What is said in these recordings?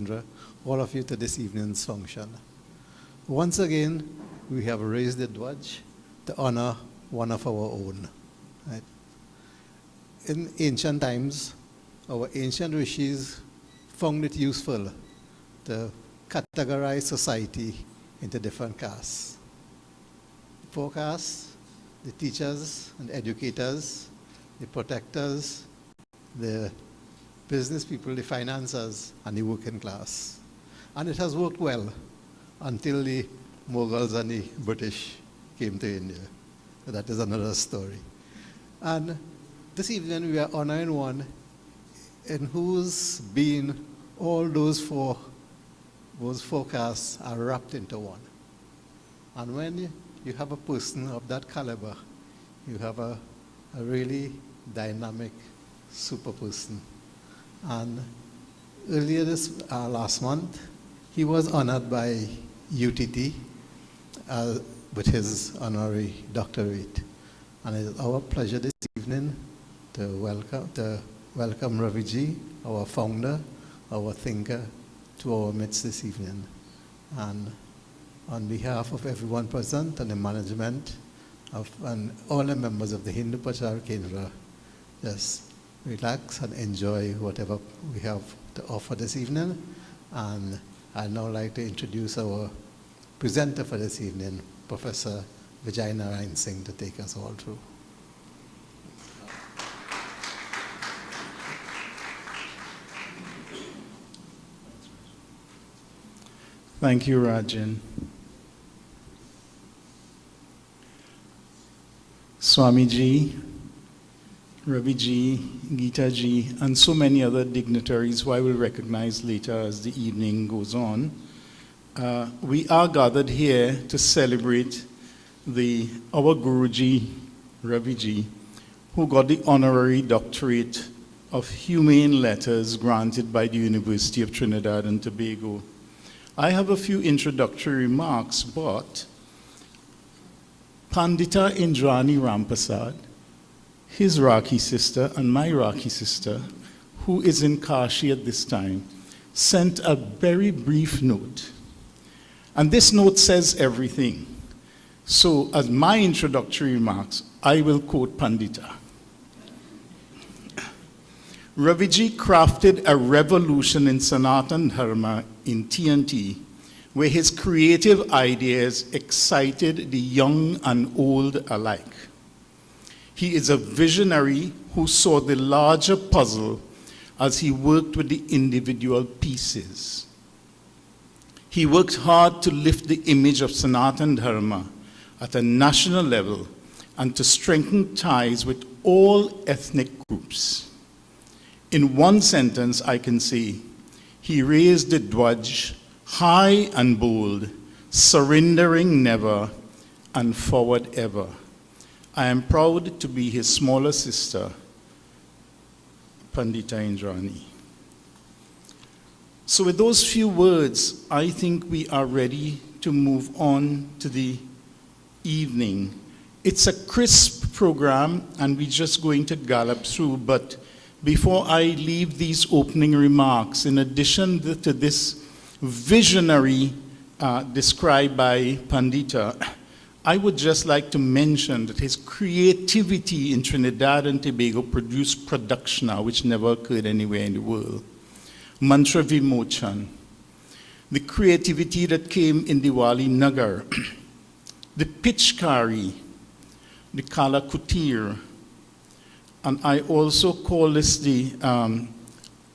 Kendra, all of you to this evening's function. Once again, we have raised the dwaj to honor one of our own. Right? In ancient times, our ancient rishis found it useful to categorize society into different castes. The four castes: the teachers and educators, the protectors, the business people, the financiers, and the working class. And it has worked well until the Mughals and the British came to India. That is another story. And this evening we are honoring one in whose being all those four castes are wrapped into one. And when you have a person of that caliber, you have a really dynamic super person. And earlier last month, he was honored by UTT with his honorary doctorate. And it is our pleasure this evening to welcome Ravi G, our founder, our thinker, to our midst this evening. And on behalf of everyone present and the management and all the members of the Hindu Prachaar Kendra, just relax and enjoy whatever we have to offer this evening. And I'd now like to introduce our presenter for this evening, Professor Vijay Narayan Singh, to take us all through. Thank you, Rajan. Swami Ji, Ravi G, Gita Ji, and so many other dignitaries who I will recognize later as the evening goes on. We are gathered here to celebrate our Guruji, Ravi G, who got the honorary doctorate of Humane Letters granted by the University of Trinidad and Tobago. I have a few introductory remarks, but Pandita Indrani Rampasad, his Rakhi sister and my Rakhi sister, who is in Kashi at this time, sent a very brief note. And this note says everything. So as my introductory remarks, I will quote Pandita. Raviji crafted a revolution in Sanatan Dharma in TNT, where his creative ideas excited the young and old alike. He is a visionary who saw the larger puzzle as he worked with the individual pieces. He worked hard to lift the image of Sanatan Dharma at a national level and to strengthen ties with all ethnic groups. In one sentence, I can say, he raised the dwaj high and bold, surrendering never and forward ever. I am proud to be his smaller sister, Pandita Indrani. So with those few words, I think we are ready to move on to the evening. It's a crisp program, and we're just going to gallop through, but before I leave these opening remarks, in addition to this visionary described by Pandita, I would just like to mention that his creativity in Trinidad and Tobago produced Pradakshina, which never occurred anywhere in the world. Mantra Vimochan, the creativity that came in Diwali Nagar, the Pichkari, the Kala Kutir, and I also call this the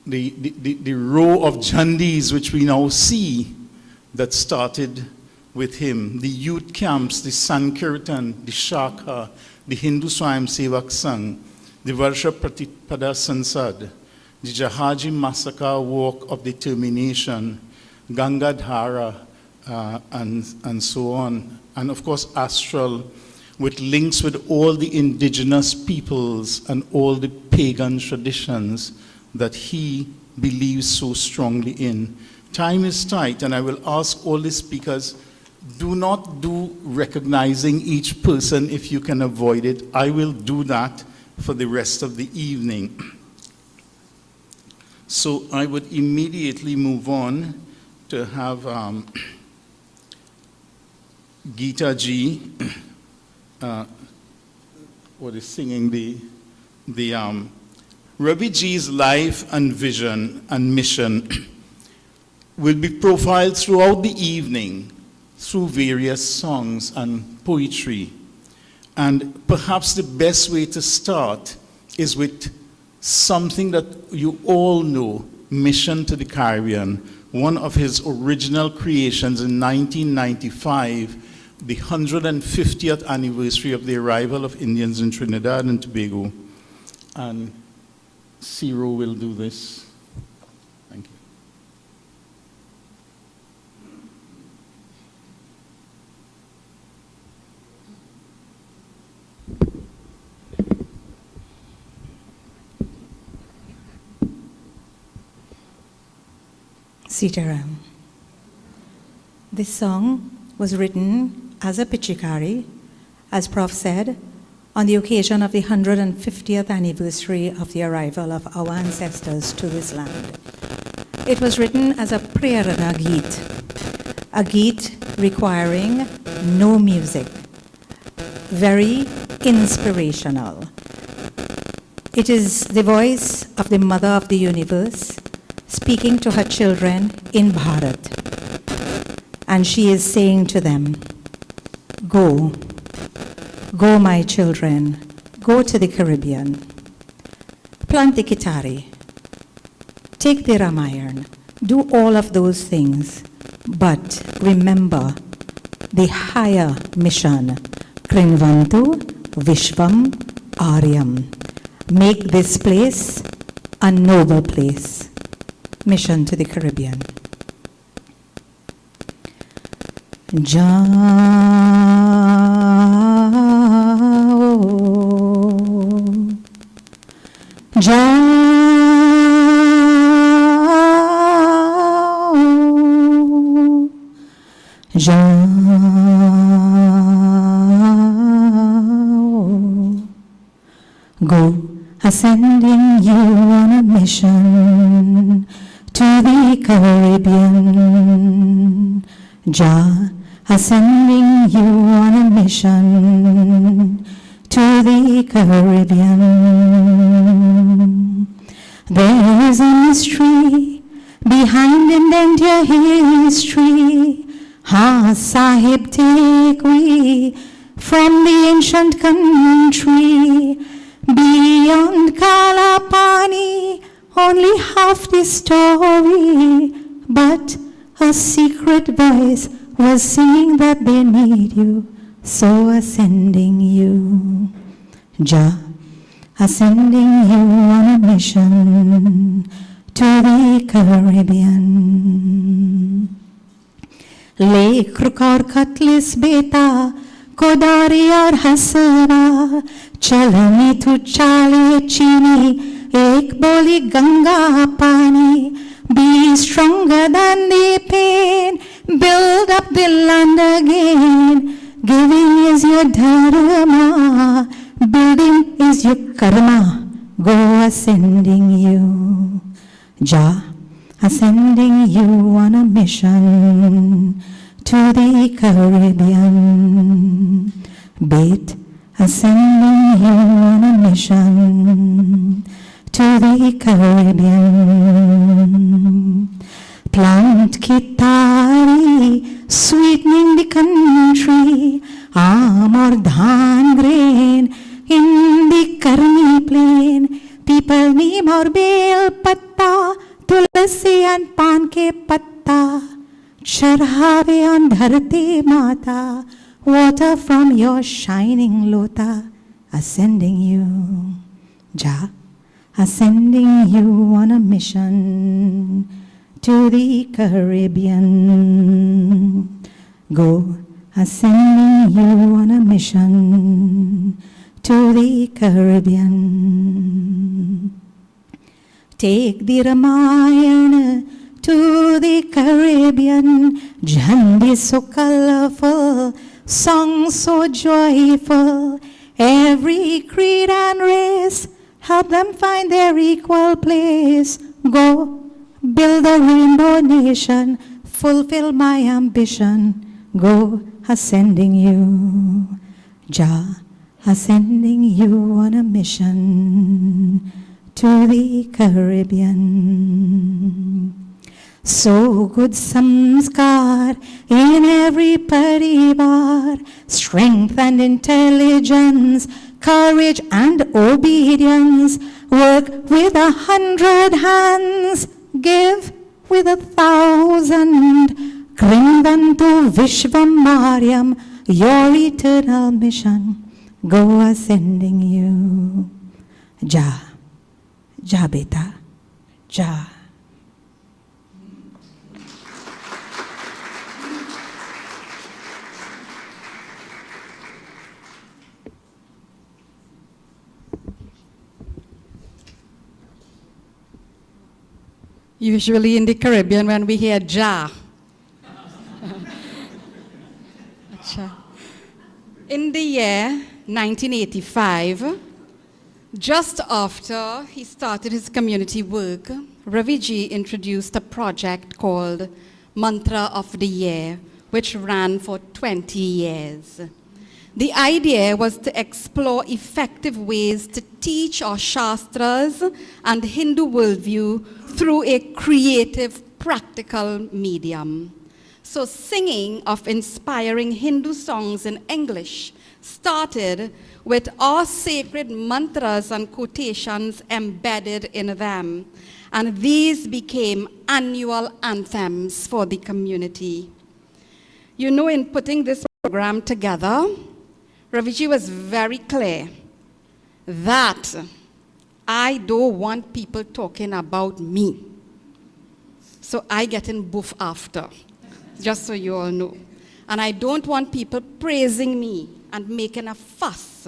row of Jandis which we now see that started with him. The youth camps, the Sankirtan, the Shakha, the Hindu Swayam Sevak Sangh, the Varsha Pratipada Sansad, the Jahaji Massacre Walk of Determination, Gangadhara, and so on. And of course, Astral, with links with all the indigenous peoples and all the pagan traditions that he believes so strongly in. Time is tight, and I will ask all the speakers, do not do recognizing each person if you can avoid it. I will do that for the rest of the evening. So I would immediately move on to have Geeta G, what is singing the Ravi G's life and vision and mission will be profiled throughout the evening through various songs and poetry. And perhaps the best way to start is with something that you all know, Mission to the Caribbean, one of his original creations in 1995, the 150th anniversary of the arrival of Indians in Trinidad and Tobago. And Ciro will do this. Thank you. Sitaram. This song was written as a pichikari, as Prof said, on the occasion of the 150th anniversary of the arrival of our ancestors to this land. It was written as a prerana geet, a geet requiring no music, very inspirational. It is the voice of the Mother of the Universe speaking to her children in Bharat. And she is saying to them, go, go my children, go to the Caribbean. Plant the kitari, take the Ramayana, do all of those things, but remember the higher mission, Krinvantu Vishvam Aryam. Make this place a noble place. Mission to the Caribbean. Jao, jao, jao, go, ascending you on a mission to the Caribbean. Jah, ascending you on a mission to the Caribbean. There is a mystery behind India history. Ha Sahib, take we from the ancient country. Beyond Kalapani, only half the story, but a secret voice was singing that they need you, so ascending you. Jah, ascending you on a mission to the Caribbean. Lake Rukar Cutlass Beta, Kodari or Hasara, Chalani tu Chale Chini, Ek Boli Ganga Pani. Be stronger than the pain, build up the land again. Giving is your dharma, building is your karma. Go ascending you. Jah, ascending you on a mission to the Caribbean. Bet, ascending you on a mission to the Caribbean. Plant kitari, sweetening the country. Or dhan grain in the Karni plain. People neem or bel patta, tulasi and pan ke patta. Charhave on dharti mata, water from your shining lota, ascending you. Jah, ascending you on a mission to the Caribbean. Go, ascending you on a mission to the Caribbean. Take the Ramayana to the Caribbean. Jhandi so colorful, song so joyful. Every creed and race, help them find their equal place. Go build a rainbow nation, fulfill my ambition. Go ascending you, Jah, ascending you on a mission to the Caribbean. So good samskar in every parivar, strength and intelligence, courage and obedience, work with 100 hands, give with 1,000, cling unto Vishwamaryam, your eternal mission, go ascending you. Jah, Jah beta, Jah. Usually in the Caribbean, when we hear Jah. In the year 1985, just after he started his community work, Ravi G introduced a project called Mantra of the Year, which ran for 20 years. The idea was to explore effective ways to teach our Shastras and Hindu worldview through a creative, practical medium. So singing of inspiring Hindu songs in English started with our sacred mantras and quotations embedded in them. And these became annual anthems for the community. You know, in putting this program together, Raviji was very clear that I don't want people talking about me. So I get in boof after, just so you all know. And I don't want people praising me and making a fuss.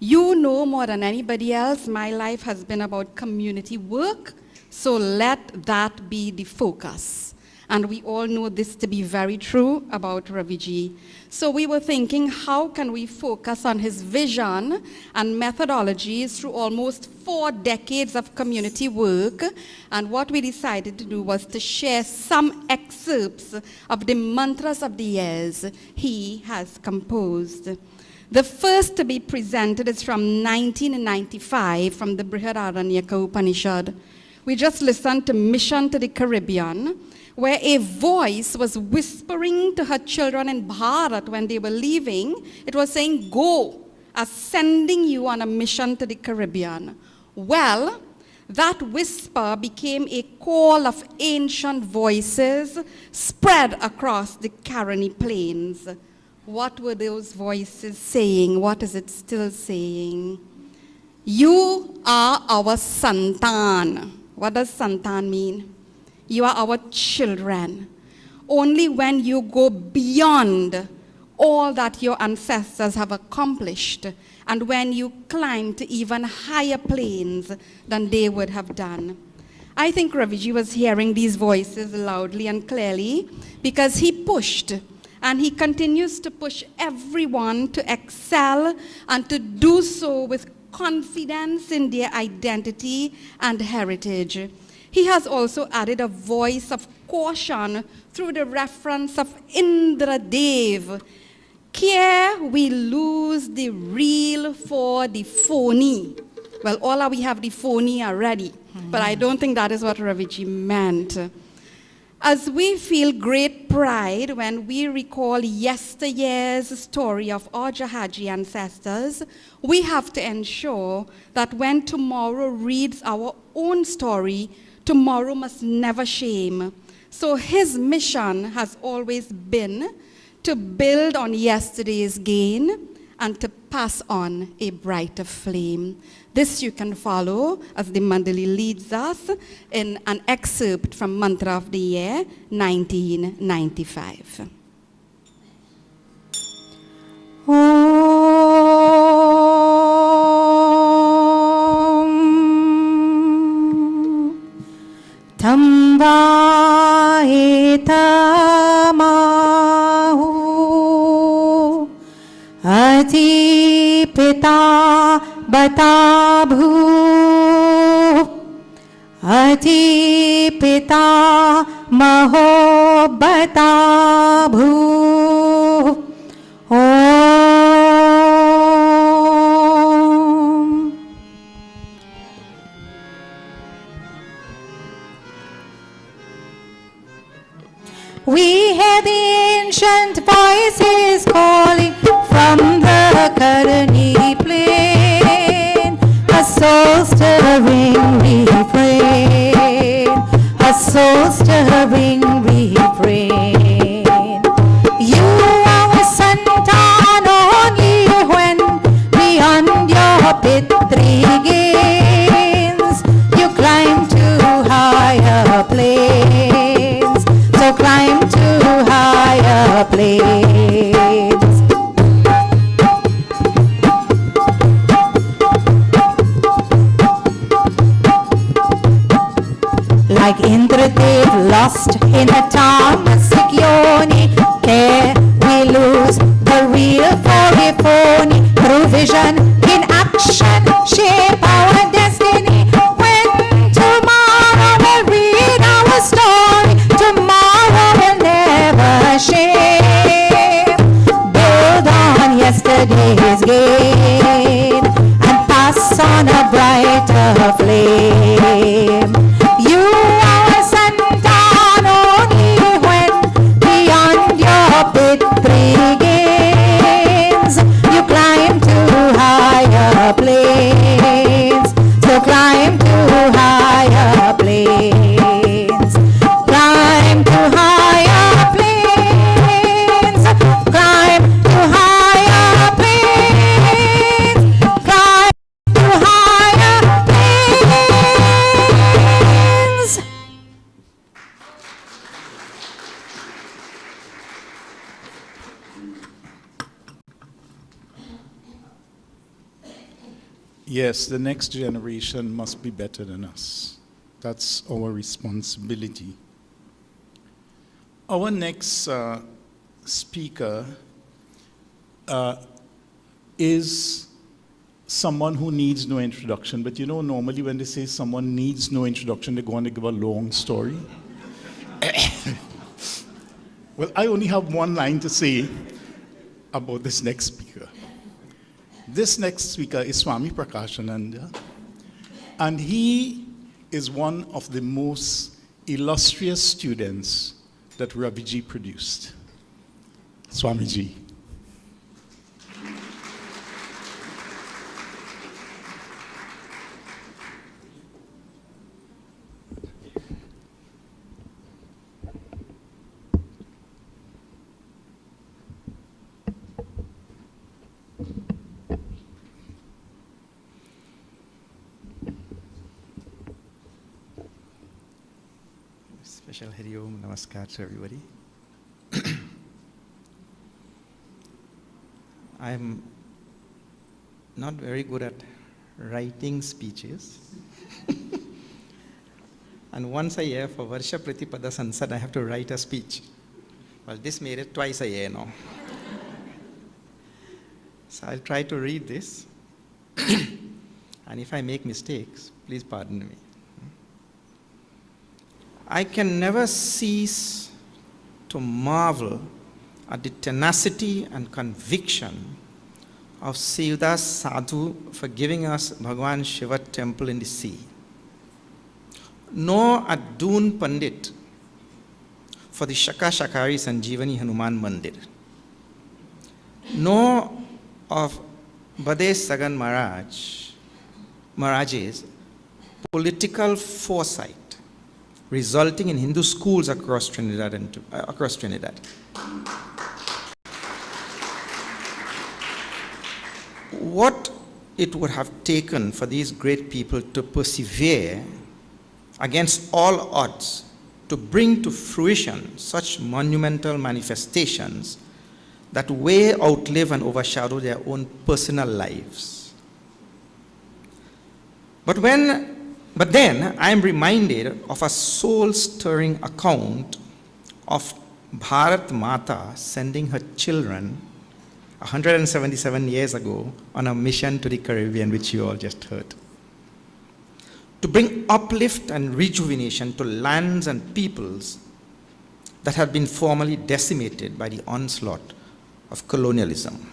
You know more than anybody else, my life has been about community work, so let that be the focus. And we all know this to be very true about Raviji. So we were thinking, how can we focus on his vision and methodologies through almost 4 decades of community work? And what we decided to do was to share some excerpts of the mantras of the years he has composed. The first to be presented is from 1995 from the Brihadaranyaka Upanishad. We just listened to Mission to the Caribbean, where a voice was whispering to her children in Bharat when they were leaving. It was saying, go, ascending you on a mission to the Caribbean. Well, that whisper became a call of ancient voices spread across the Caroni Plains. What were those voices saying? What is it still saying? You are our Santan. What does Santan mean? You are our children. Only when you go beyond all that your ancestors have accomplished, and when you climb to even higher planes than they would have done. I think Raviji was hearing these voices loudly and clearly because he pushed, and he continues to push everyone to excel and to do so with confidence in their identity and heritage. He has also added a voice of caution through the reference of Indra Dev. Here we lose the real for the phony. Well, all we have the phony already, but I don't think that is what Raviji meant. As we feel great pride when we recall yesteryear's story of our Jahaji ancestors, we have to ensure that when tomorrow reads our own story, tomorrow must never shame. So his mission has always been to build on yesterday's gain and to pass on a brighter flame. This you can follow as the Mandali leads us in an excerpt from Mantra of the Year 1995. Tam vaetamahu ati pita batabhu अति पिता महोबता भू ओम। We hear the ancient voices calling from the Karani plain, a soul-stirring refrain, a soul-stirring refrain. You are a santan only when beyond your pitri gains you climb to higher planes. So climb to higher planes. Like Indradev lost in a tamasic yoni, care we lose the real for a phony. Through vision in action shape our destiny. When tomorrow will read our story, tomorrow will never shame. Build on yesterday's gain and pass on a brighter flame. You are a santan only when beyond your pitri gains you climb to higher planes. So climb to higher planes. Climb to higher planes. Climb to higher planes. Climb to higher planes. Yes, the next generation must be better than us. That's our responsibility. Our next speaker is someone who needs no introduction. But you know, normally when they say someone needs no introduction, they're going to give a long story. Well, I only have one line to say about this next speaker. This next speaker is Swami Prachaar, and he is one of the most illustrious students that Ravi G produced. Swami G. Special Hari Om Namaskar to everybody. I'm not very good at writing speeches. And once a year for Varsha Pratipada Sansad, I have to write a speech. Well, this made it twice a year now. So I'll try to read this. And if I make mistakes, please pardon me. I can never cease to marvel at the tenacity and conviction of Sivdas Sadhu for giving us Bhagwan Shiva temple in the sea, nor at Doon Pandit for the Shaka Shakari Sanjeevani Hanuman Mandir, nor of Bade Sagan Maharaj's political foresight resulting in Hindu schools across Trinidad. What it would have taken for these great people to persevere against all odds to bring to fruition such monumental manifestations that way outlive and overshadow their own personal lives. But then I am reminded of a soul-stirring account of Bharat Mata sending her children 177 years ago on a mission to the Caribbean, which you all just heard. to bring uplift and rejuvenation to lands and peoples that had been formerly decimated by the onslaught of colonialism.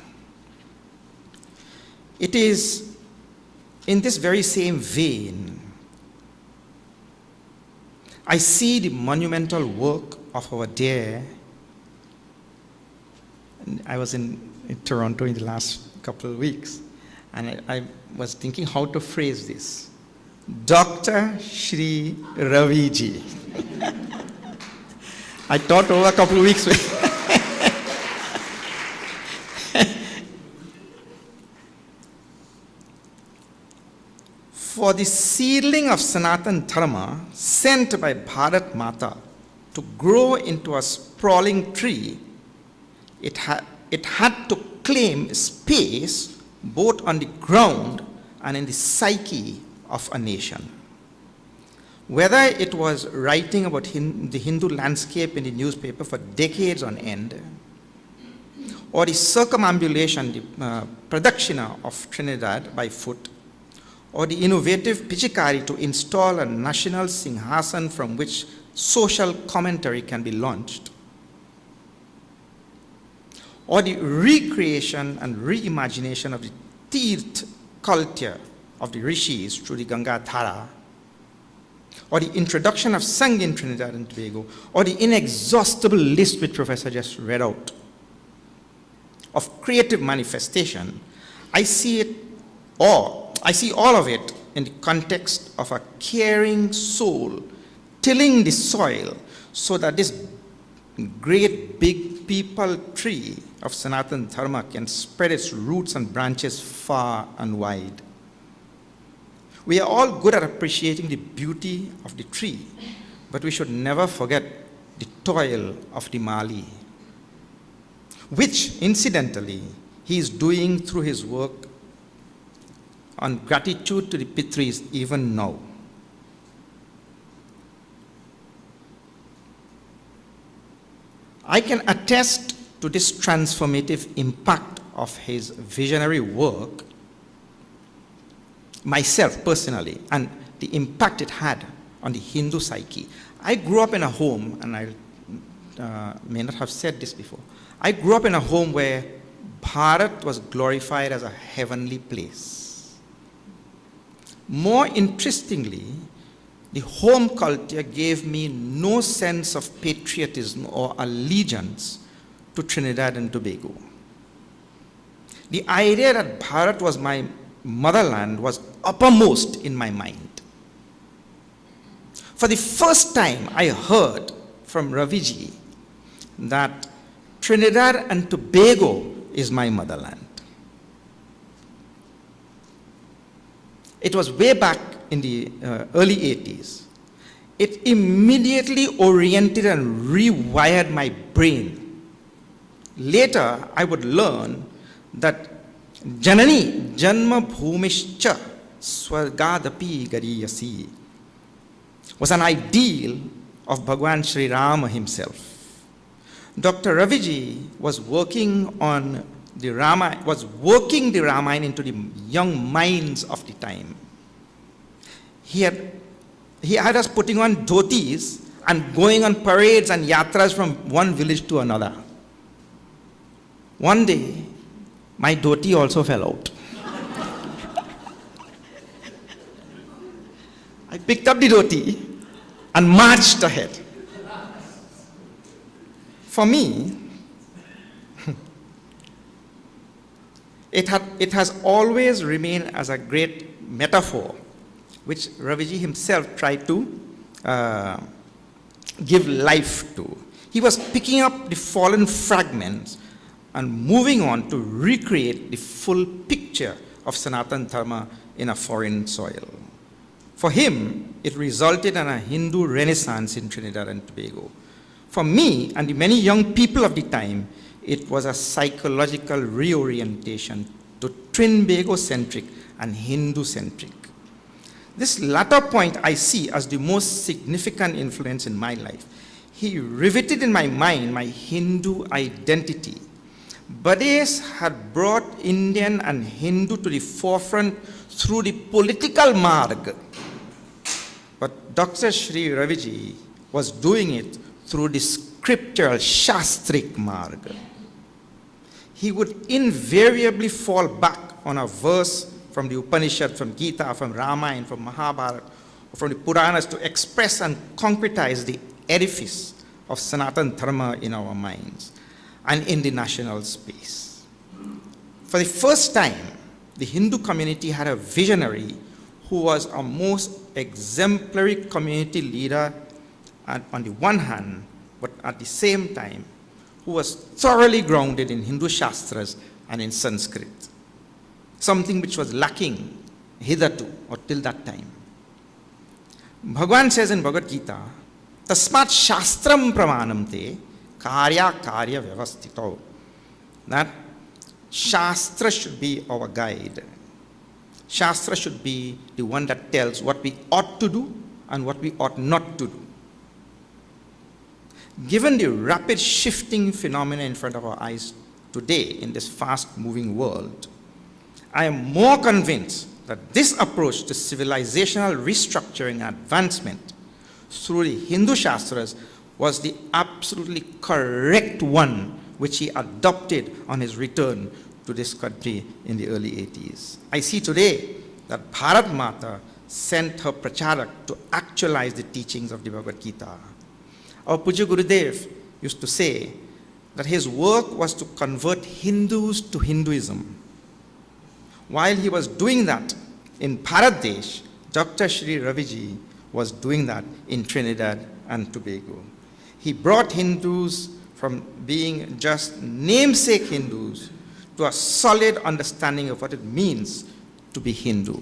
It is in this very same vein I see the monumental work of our dear, I was in Toronto in the last couple of weeks, and I was thinking how to phrase this. Dr. Shri Ravi G. I thought over a couple of weeks. For the seedling of Sanatan Dharma sent by Bharat Mata to grow into a sprawling tree, it had to claim space both on the ground and in the psyche of a nation. Whether it was writing about the Hindu landscape in the newspaper for decades on end, or the circumambulation, the pradakshina of Trinidad by foot, or the innovative pichikari to install a national singhasan from which social commentary can be launched, or the recreation and reimagination of the Tirth culture of the rishis through the Ganga Dhara, or the introduction of Sang in Trinidad and Tobago, or the inexhaustible list which Professor just read out of creative manifestation, I see all of it in the context of a caring soul tilling the soil so that this great big people tree of Sanatan Dharma can spread its roots and branches far and wide. We are all good at appreciating the beauty of the tree, but we should never forget the toil of the Mali, which, incidentally, he is doing through his work on gratitude to the Pitris even now. I can attest to this transformative impact of his visionary work myself personally, and the impact it had on the Hindu psyche. I grew up in a home, and I may not have said this before, I grew up in a home where Bharat was glorified as a heavenly place. More interestingly, the home culture gave me no sense of patriotism or allegiance to Trinidad and Tobago. The idea that Bharat was my motherland was uppermost in my mind. For the first time, I heard from Ravi G that Trinidad and Tobago is my motherland. It was way back in the early 80s. It immediately oriented and rewired my brain. Later, I would learn that Janani Janma Bhumischa Swargadapi Gariyasi was an ideal of Bhagwan Sri Rama himself. Dr. Raviji was working the Ramayana into the young minds of the time. He had us putting on dhotis and going on parades and yatras from one village to another. One day, my dhoti also fell out. I picked up the dhoti and marched ahead. For me, it has always remained as a great metaphor, which Raviji himself tried to give life to. He was picking up the fallen fragments and moving on to recreate the full picture of Sanatan Dharma in a foreign soil. For him, it resulted in a Hindu renaissance in Trinidad and Tobago. For me and the many young people of the time, it was a psychological reorientation to Trinbago-centric and Hindu-centric. This latter point I see as the most significant influence in my life. He riveted in my mind my Hindu identity. Bades had brought Indian and Hindu to the forefront through the political marg. Dr. Shri Raviji was doing it through the scriptural Shastrik Marg. He would invariably fall back on a verse from the Upanishad, from Gita, from Ramayana, from Mahabharata, or from the Puranas to express and concretize the edifice of Sanatan Dharma in our minds and in the national space. For the first time, the Hindu community had a visionary who was a most exemplary community leader on the one hand, but at the same time, who was thoroughly grounded in Hindu Shastras and in Sanskrit, something which was lacking hitherto or till that time. Bhagavan says in Bhagavad Gita, Tasmat Shastram Pramanam Te Karya Karya Vyavastito. That Shastra should be our guide. Shastra should be the one that tells what we ought to do and what we ought not to do. Given the rapid shifting phenomena in front of our eyes today in this fast-moving world, I am more convinced that this approach to civilizational restructuring and advancement through the Hindu Shastras was the absolutely correct one which he adopted on his return to this country in the early 80s. I see today that Bharat Mata sent her Pracharak to actualize the teachings of the Bhagavad Gita. Our Puja Gurudev used to say that his work was to convert Hindus to Hinduism. While he was doing that in Bharat Desh, Dr. Shri Raviji was doing that in Trinidad and Tobago. He brought Hindus from being just namesake Hindus to a solid understanding of what it means to be Hindu.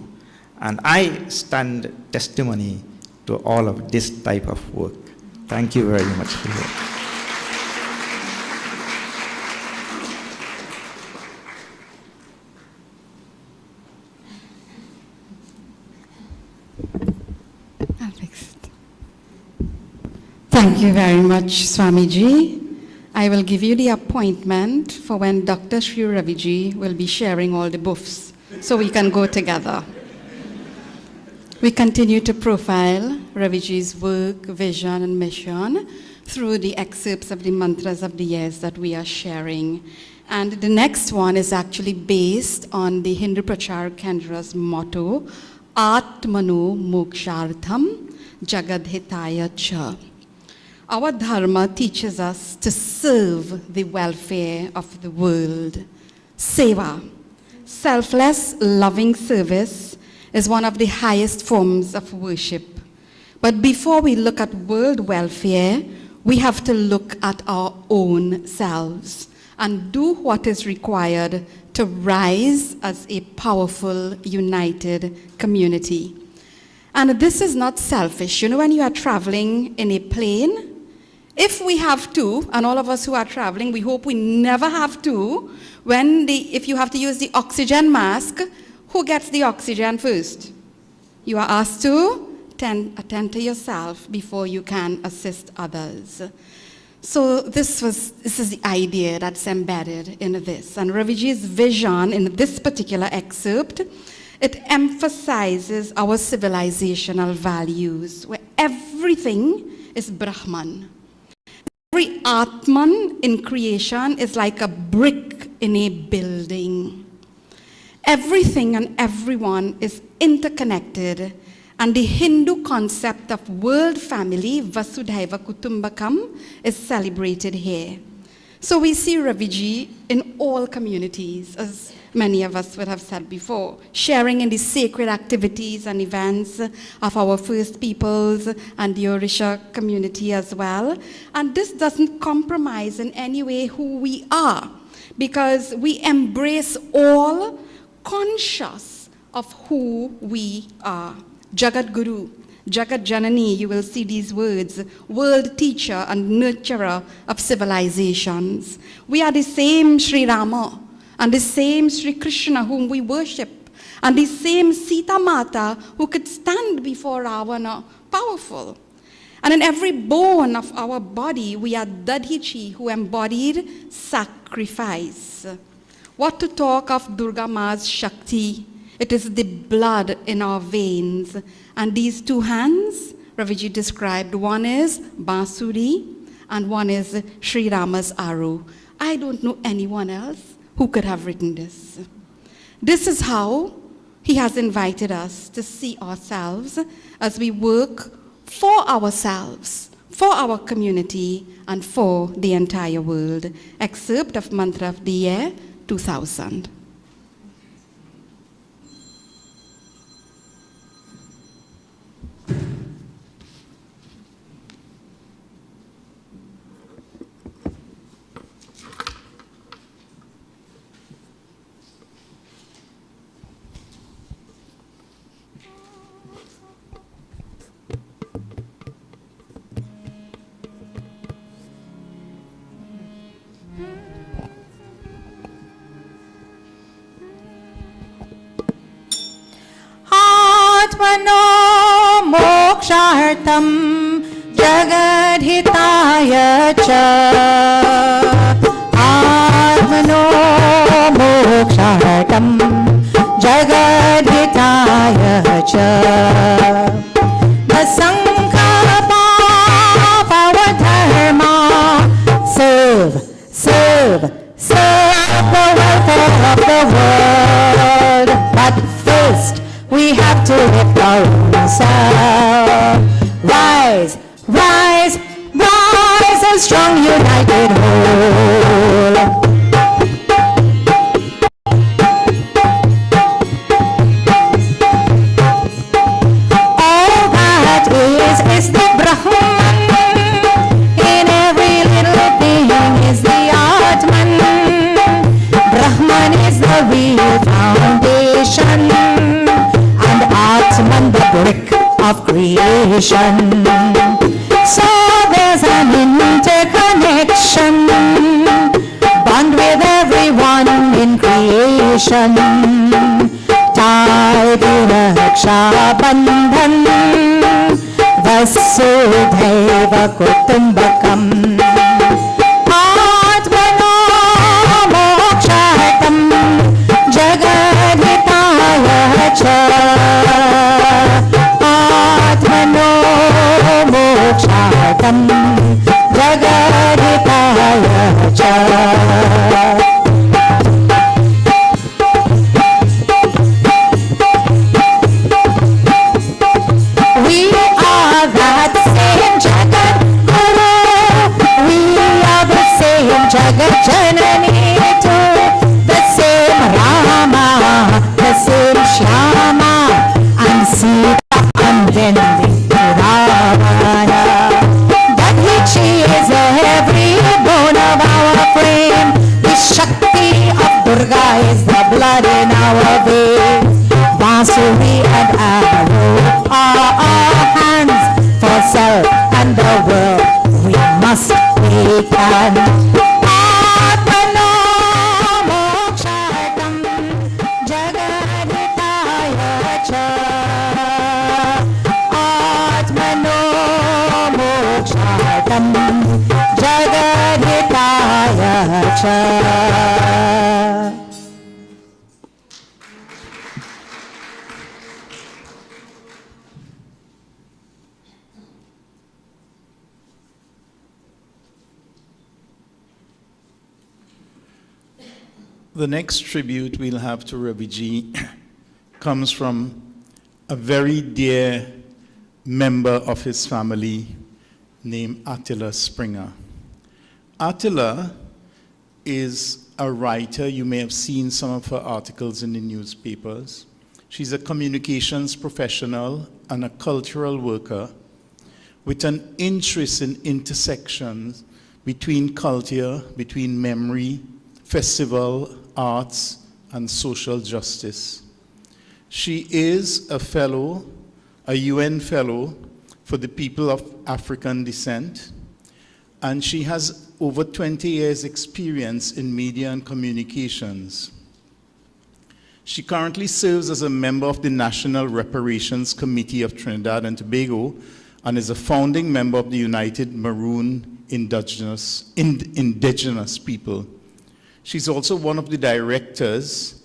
And I stand testimony to all of this type of work. Thank you very much for your Thank you very much, Swamiji. I will give you the appointment for when Dr. Sri Raviji will be sharing all the buffs, so we can go together. We continue to profile Raviji's work, vision, and mission through the excerpts of the mantras of the years that we are sharing. And the next one is actually based on the Hindu Prachaar Kendra's motto, Atmano Mokshartham Jagadhitaya Cha. Our Dharma teaches us to serve the welfare of the world. Seva, selfless, loving service, is one of the highest forms of worship. But before we look at world welfare, we have to look at our own selves and do what is required to rise as a powerful, united community. And this is not selfish. You know, when you are traveling in a plane, if we have to, and all of us who are traveling, we hope we never have to, if you have to use the oxygen mask, who gets the oxygen first? You are asked to attend to yourself before you can assist others. So this is the idea that's embedded in this. And Raviji's vision in this particular excerpt, it emphasizes our civilizational values, where everything is Brahman. Every Atman in creation is like a brick in a building. Everything and everyone is interconnected, and the Hindu concept of world family, Vasudhaiva Kutumbakam, is celebrated here. So we see Raviji in all communities, as many of us would have said before, sharing in the sacred activities and events of our First Peoples and the Orisha community as well. And this doesn't compromise in any way who we are, because we embrace all conscious of who we are. Jagat Guru, Jagat Janani, you will see these words, world teacher and nurturer of civilizations. We are the same Sri Rama and the same Sri Krishna whom we worship, and the same Sita Mata who could stand before Ravana, powerful. And in every bone of our body, we are Dadhichi, who embodied sacrifice. What to talk of Durga Ma's Shakti? It is the blood in our veins. And these two hands Raviji described. One is Bansuri and one is Sri Rama's arrow. I don't know anyone else who could have written this. This is how he has invited us to see ourselves as we work for ourselves, for our community, and for the entire world. Excerpt of Mantra of the Year 2000. आत्मनो मोक्षार्थं जगद्हिताय च आत्मनो मोक्षार्थं जगद्हिताय च the sankalpa of our dharma serve the welfare of the world, but first we have to lift our own self. Rise, rise, rise, a strong united whole. All that is the Brahman. In every little thing is the Atman. Brahman is the real foundation, and Atman the brick of creation. So there's an interconnection, bond with everyone in creation. Tied in a Raksha Bandhan, Vasudhaiva Kutumbakam. Atmano mokshartam jagadhitaya cha. Atmano mokshartam jagadhitaya cha. We are that same Jagat Guru. We are the same Jagat Janani too. The same Rama, the same Shyama, and Sita unbending to Ravana. That which is every bone of our frame. The Shakti of Durga is the blood in our veins. Bansuri and arrow are our hands for self and the world. We must take hand. Atmano mokshartam jagadhitaya cha. Atmano mokshartam jagadhitaya cha. The next tribute we'll have to Ravi G comes from a very dear member of his family named Attila Springer. Attila is a writer. You may have seen some of her articles in the newspapers. She's a communications professional and a cultural worker with an interest in intersections between culture, between memory, festival, arts, and social justice. She is a fellow, a UN fellow for the people of African descent, and she has over 20 years' experience in media and communications. She currently serves as a member of the National Reparations Committee of Trinidad and Tobago and is a founding member of the United Maroon Indigenous People. She's also one of the directors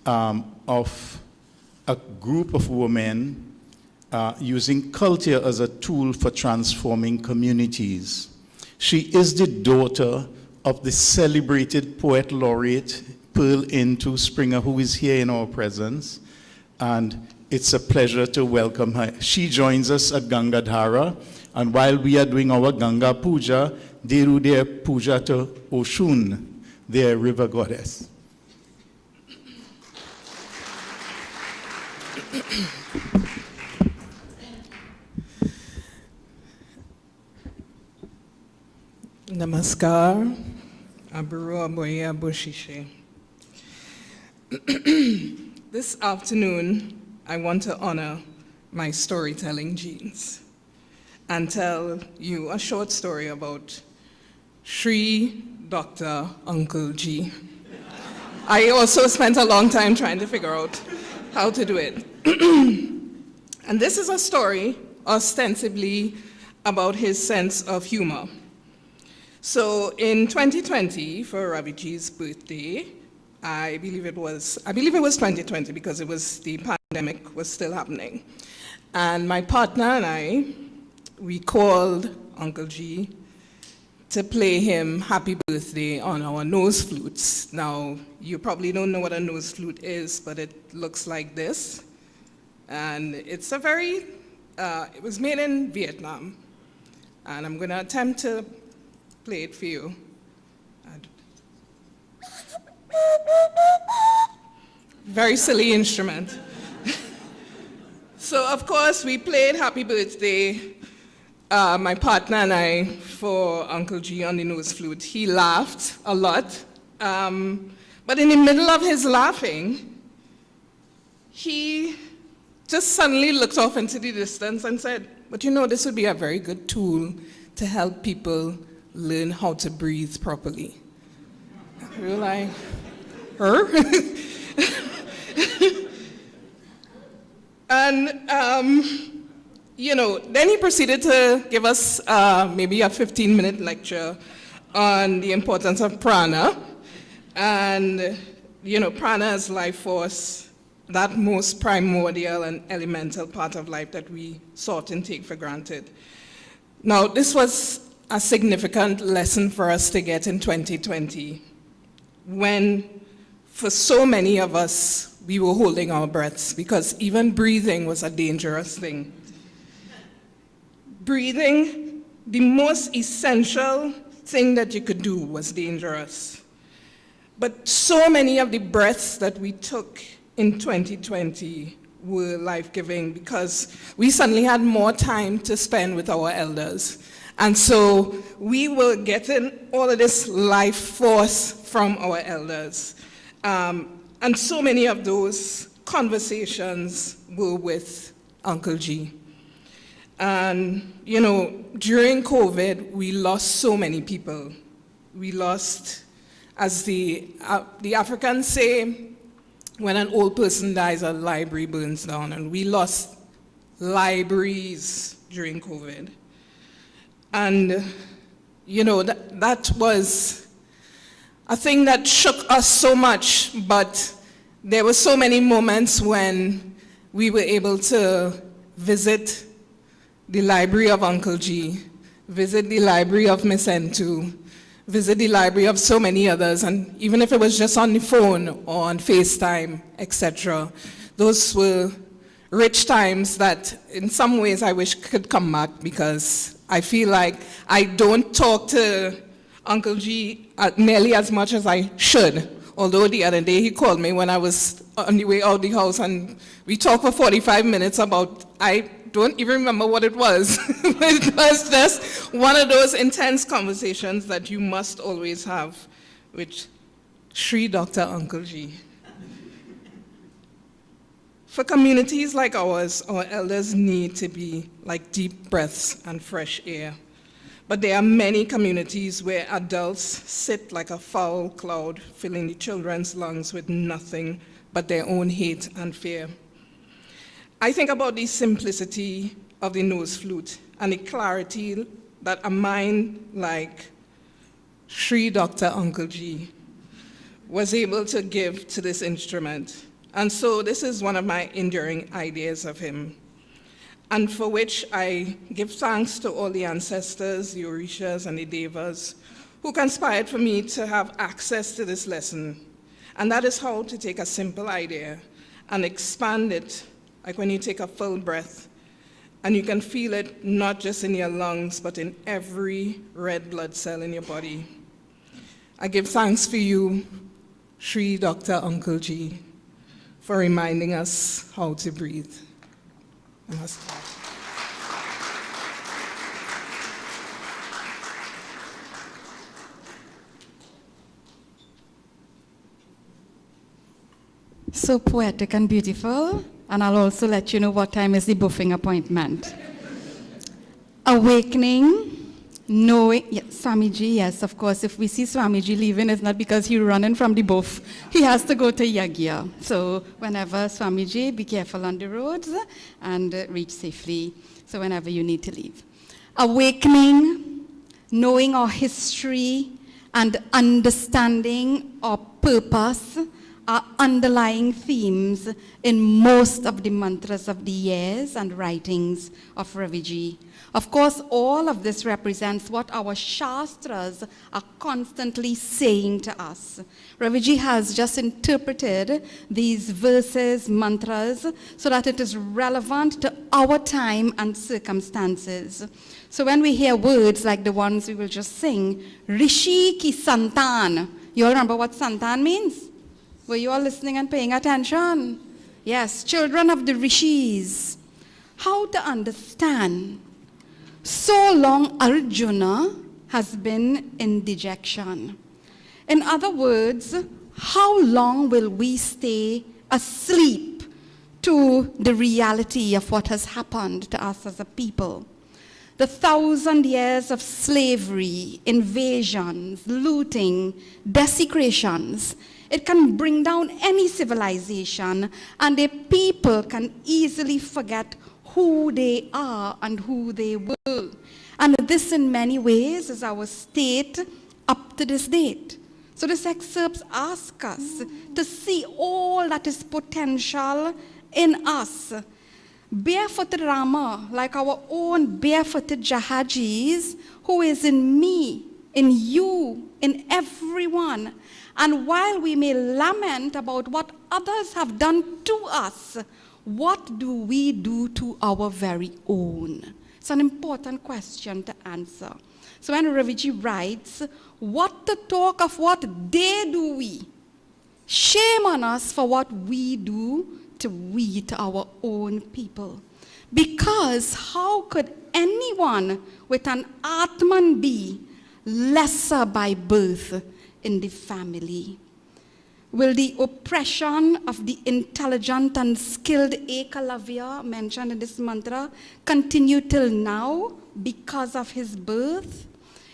of a group of women using culture as a tool for transforming communities. She is the daughter of the celebrated poet laureate Pearl Into Springer, who is here in our presence, and it's a pleasure to welcome her. She joins us at Gangadhara, and while we are doing our Ganga Puja, they do their puja to Oshun, their river goddess. Namaskar. Aburo Aboya Boshishe. This afternoon, I want to honor my storytelling genes and tell you a short story about Sri Dr. Uncle G. I also spent a long time trying to figure out how to do it. And this is a story ostensibly about his sense of humor. So in 2020, for Ravi G's birthday, I believe it was 2020 because it was the pandemic was still happening. And my partner and I, we called Uncle G to play him Happy Birthday on our nose flutes. Now, you probably don't know what a nose flute is, but it looks like this. And it's a very, it was made in Vietnam. And I'm gonna attempt to play it for you. Very silly instrument. So of course we played Happy Birthday, my partner and I, for Uncle G on the nose flute. He laughed a lot, but in the middle of his laughing, he just suddenly looked off into the distance and said, but you know, this would be a very good tool to help people learn how to breathe properly. We were like, her? And, you know, then he proceeded to give us maybe a 15-minute lecture on the importance of prana. And, you know, prana is life force, that most primordial and elemental part of life that we sort and take for granted. Now, this was a significant lesson for us to get in 2020, when for so many of us, we were holding our breaths because even breathing was a dangerous thing. Breathing, the most essential thing that you could do, was dangerous. But so many of the breaths that we took in 2020 were life-giving because we suddenly had more time to spend with our elders. And so we were getting all of this life force from our elders. And so many of those conversations were with Uncle G. And, you know, during COVID, we lost so many people. We lost, as the Africans say, when an old person dies, a library burns down. And we lost libraries during COVID. And, you know, that was a thing that shook us so much, but there were so many moments when we were able to visit the library of Uncle G, visit the library of Miss N2, visit the library of so many others, and even if it was just on the phone or on FaceTime, etc., those were rich times that in some ways I wish could come back, because I feel like I don't talk to Uncle G nearly as much as I should. Although the other day he called me when I was on the way out the house and we talked for 45 minutes about, I don't even remember what it was. It was just one of those intense conversations that you must always have with Sri Dr. Uncle G. For communities like ours, our elders need to be like deep breaths and fresh air. But there are many communities where adults sit like a foul cloud, filling the children's lungs with nothing but their own hate and fear. I think about the simplicity of the nose flute and the clarity that a mind like Sri Dr. Uncle G was able to give to this instrument. And so this is one of my enduring ideas of him. and for which I give thanks to all the ancestors, the Orishas and the Devas, who conspired for me to have access to this lesson. And that is how to take a simple idea and expand it, like when you take a full breath, and you can feel it not just in your lungs, but in every red blood cell in your body. I give thanks for you, Shri Dr. Uncle G, for reminding us how to breathe. Namaste. So poetic and beautiful, and I'll also let you know what time is the buffing appointment. Awakening, knowing, yes, Swamiji, yes, of course, if we see Swamiji leaving, it's not because he's running from the buff. He has to go to Yagya. So whenever Swamiji, be careful on the roads and reach safely. So whenever you need to leave. Awakening, knowing our history and understanding our purpose are underlying themes in most of the mantras of the years and writings of Ravi G. Of course, all of this represents what our Shastras are constantly saying to us. Ravi G has just interpreted these verses, mantras, so that it is relevant to our time and circumstances. So when we hear words like the ones we will just sing, Rishi ki Santan, you all remember what Santan means? Were you all listening and paying attention? Yes, children of the rishis. How to understand? So long Arjuna has been in dejection. In other words, how long will we stay asleep to the reality of what has happened to us as a people? The 1,000 years of slavery, invasions, looting, desecrations, it can bring down any civilization, and a people can easily forget who they are and who they were. And this in many ways is our state up to this date. So this excerpt asks us to see all that is potential in us. Barefooted Rama, like our own barefooted Jahajis, who is in me, in you, in everyone. And while we may lament about what others have done to us, what do we do to our very own? It's an important question to answer. So when Raviji writes, what to talk of what they do we? Shame on us for what we do to our own people. Because how could anyone with an Atman be lesser by birth in the family? Will the oppression of the intelligent and skilled Ekalavya mentioned in this mantra continue till now because of his birth?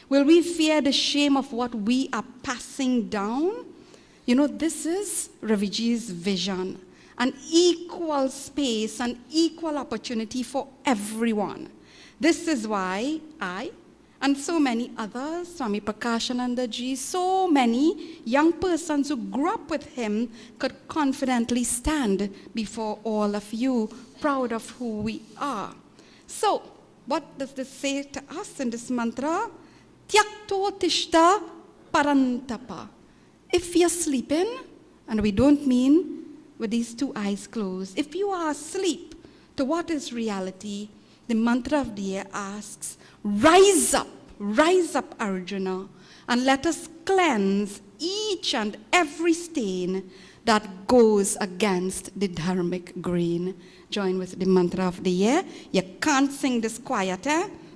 Will we fear the shame of what we are passing down? You know, this is Raviji's vision. An equal space, an equal opportunity for everyone. This is why I and so many others, Swami Prakashananda Ji, so many young persons who grew up with him could confidently stand before all of you, proud of who we are. So, what does this say to us in this mantra? Tyakto tishta parantapa. If you're sleeping, and we don't mean with these two eyes closed, if you are asleep to what is reality, the mantra of the year asks, rise up Arjuna, and let us cleanse each and every stain that goes against the dharmic grain. Join with the mantra of the year. You can't sing this quiet,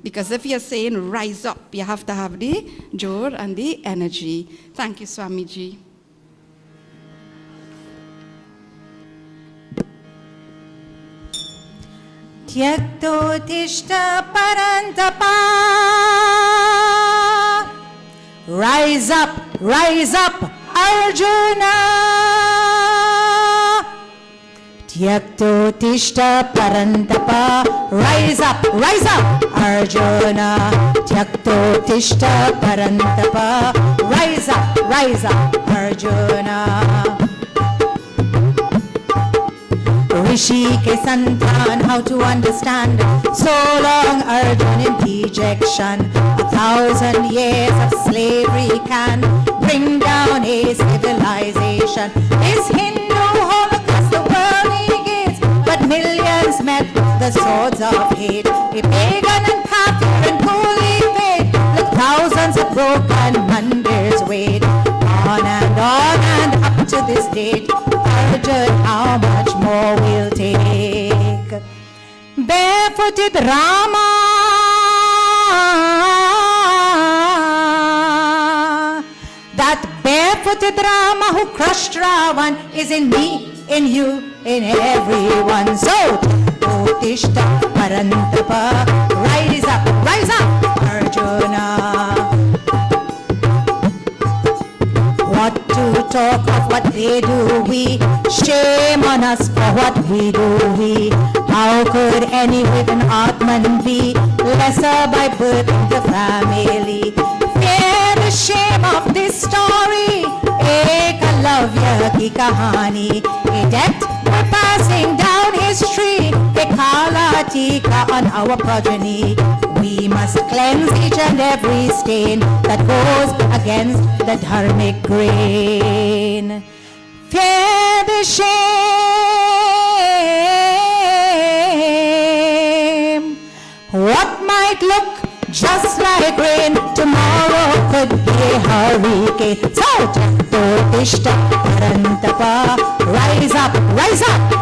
because if you're saying rise up, you have to have the jor and the energy. Thank you, Swamiji. Tyaktotishta parantapa. Rise up, Arjuna. Tyaktotishta parantapa. Rise up, Arjuna. Tyaktotishta parantapa. Rise up, Arjuna. Rishi ke santan, how to understand? So long Arjun in dejection. 1,000 years of slavery can bring down a civilization. This Hindu holocaust the world negates, but millions met the swords of hate. A pagan and kafir and holy faith, like thousands of broken mandirs wait. On and up to this date, Arjun, how much more we'll take? Barefooted Rama, that barefooted Rama who crushed Ravan is in me, in you, in everyone. So, Utishta Parantapa, rise up, Arjuna. What to talk of what they do, we shame on us for what we do, we. How could any hidden Atman be lesser by birth in the family? Fear the shame of this story, Ekalavya ki kahani, a debt we're passing down history, a kala tika on our progeny. We must cleanse each and every stain that goes against the dharmic grain. Fear the shame. What might look just like rain, tomorrow could be a hurricane. So, Tishta Parantapa, rise up,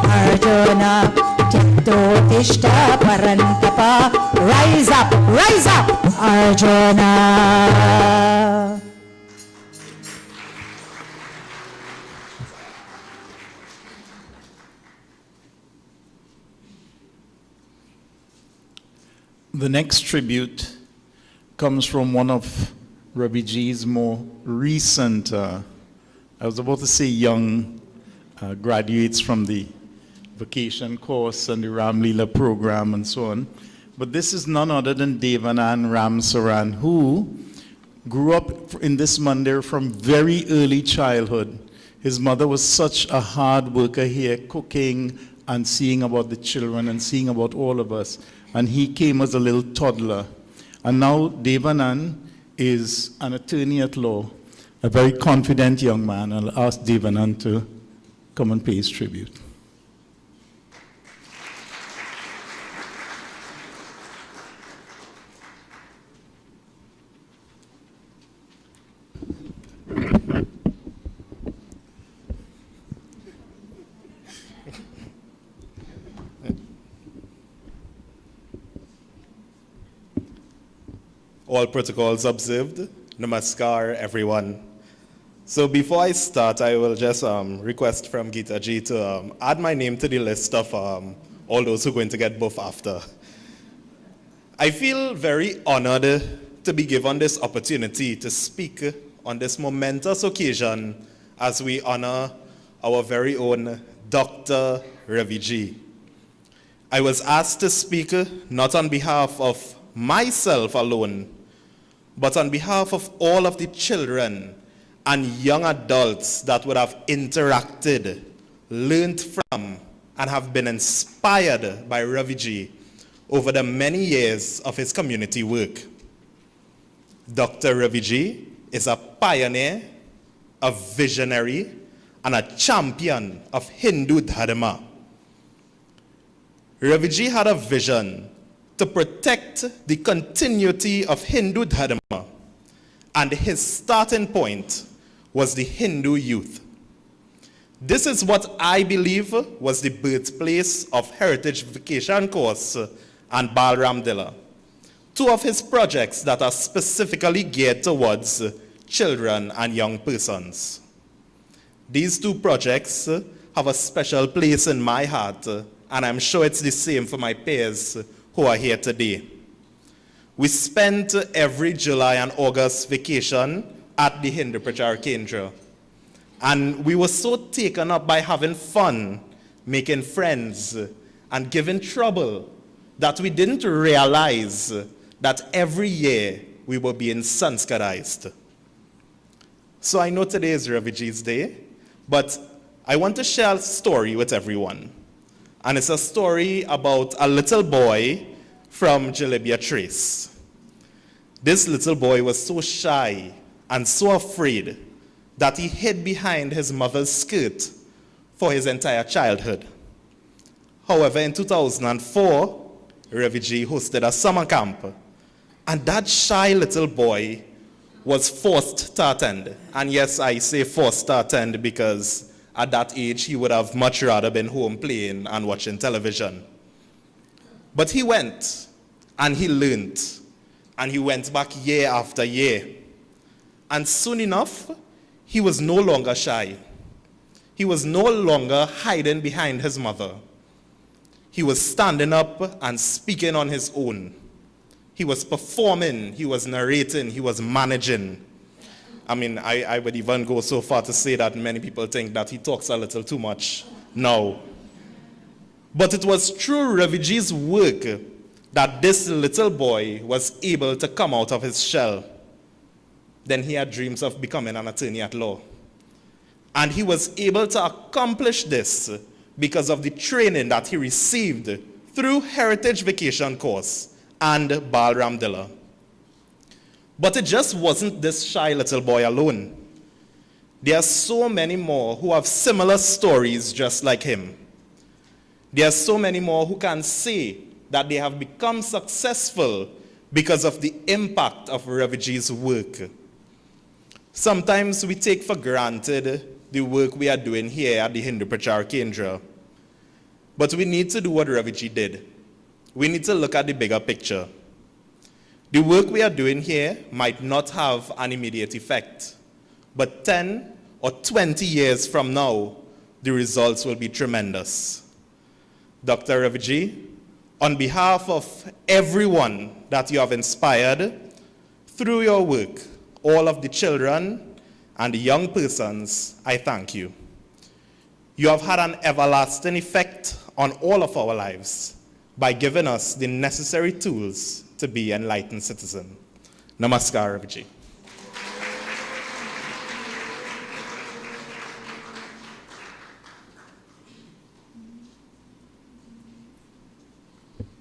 Arjuna. Tishta Parantapa, rise up, Arjuna. The next tribute comes from one of Ravi G's more recent, I was about to say young, graduates from the vacation course and the Ram Leela program and so on. But this is none other than Devanand Ramsaran, who grew up in this mandir from very early childhood. His mother was such a hard worker here, cooking and seeing about the children and seeing about all of us. And he came as a little toddler. And now Devanand is an attorney at law, a very confident young man. I'll ask Devanand to come and pay his tribute. All protocols observed. Namaskar, everyone. So before I start, I will just request from Geeta Ji to add my name to the list of all those who are going to get buff after. I feel very honored to be given this opportunity to speak on this momentous occasion as we honor our very own Dr. Ravi G. I was asked to speak not on behalf of myself alone, but on behalf of all of the children and young adults that would have interacted, learned from, and have been inspired by Ravi G over the many years of his community work. Dr. Ravi G is a pioneer, a visionary, and a champion of Hindu Dharma. Ravi G had a vision to protect the continuity of Hindu Dharma, and his starting point was the Hindu youth. This is what I believe was the birthplace of Heritage Vacation Course and Balram Dilla, two of his projects that are specifically geared towards children and young persons. These two projects have a special place in my heart, and I'm sure it's the same for my peers who are here today. We spent every July and August vacation at the Hindu Prachaar Kendra. And we were so taken up by having fun, making friends, and giving trouble that we didn't realize that every year we were being sanskarized. So I know today is Ravi G's day, but I want to share a story with everyone. And it's a story about a little boy from Jalebia Trace. This little boy was so shy and so afraid that he hid behind his mother's skirt for his entire childhood. However, in 2004, Ravi G hosted a summer camp, and that shy little boy was forced to attend. And yes, I say forced to attend because at that age, he would have much rather been home playing and watching television. But he went, and he learned, and he went back year after year. And soon enough, he was no longer shy. He was no longer hiding behind his mother. He was standing up and speaking on his own. He was performing, he was narrating, he was managing. I mean, I would even go so far to say that many people think that he talks a little too much now. But it was through Ravi G's work that this little boy was able to come out of his shell. Then he had dreams of becoming an attorney at law. And he was able to accomplish this because of the training that he received through Heritage Vacation Course and Balram Dilla. But it just wasn't this shy little boy alone. There are so many more who have similar stories just like him. There are so many more who can say that they have become successful because of the impact of Ravi G's work. Sometimes we take for granted the work we are doing here at the Hindu Prachaar Kendra. But we need to do what Ravi G did. We need to look at the bigger picture. The work we are doing here might not have an immediate effect, but 10 or 20 years from now, the results will be tremendous. Dr. Ravi G, on behalf of everyone that you have inspired through your work, all of the children and the young persons, I thank you. You have had an everlasting effect on all of our lives by giving us the necessary tools to be enlightened citizens. Namaskar, Ravi G.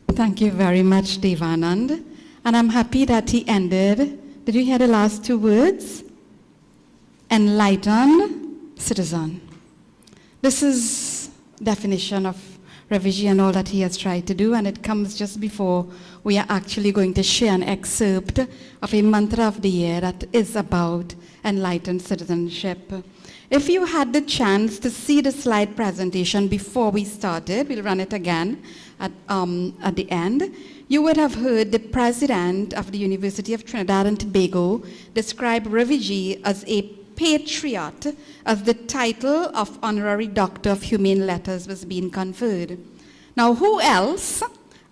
Thank you very much, Devanand. And I'm happy that he ended. Did you hear the last two words? Enlightened citizen. This is definition of Ravi G and all that he has tried to do, and it comes just before we are actually going to share an excerpt of a mantra of the year that is about enlightened citizenship. If you had the chance to see the slide presentation before we started, we'll run it again at the end, you would have heard the president of the University of Trinidad and Tobago describe Ravi G as a patriot, as the title of honorary doctor of humane letters was being conferred. Now, who else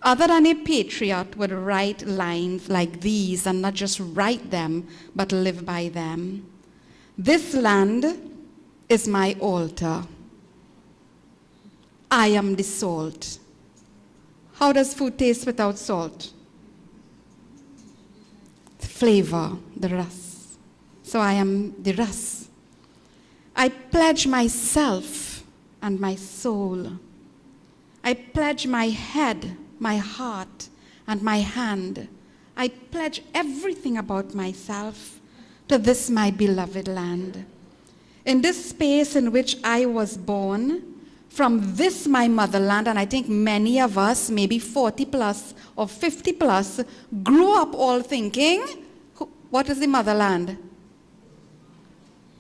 other than a patriot would write lines like these, and not just write them, but live by them? This land is my altar. I am the salt. How does food taste without salt? The flavor, the rus. So I am the rus. I pledge myself and my soul. I pledge my head, my heart, and my hand. I pledge everything about myself to this my beloved land. In this space in which I was born, from this my motherland, and I think many of us, maybe 40 plus or 50 plus, grew up all thinking, what is the motherland?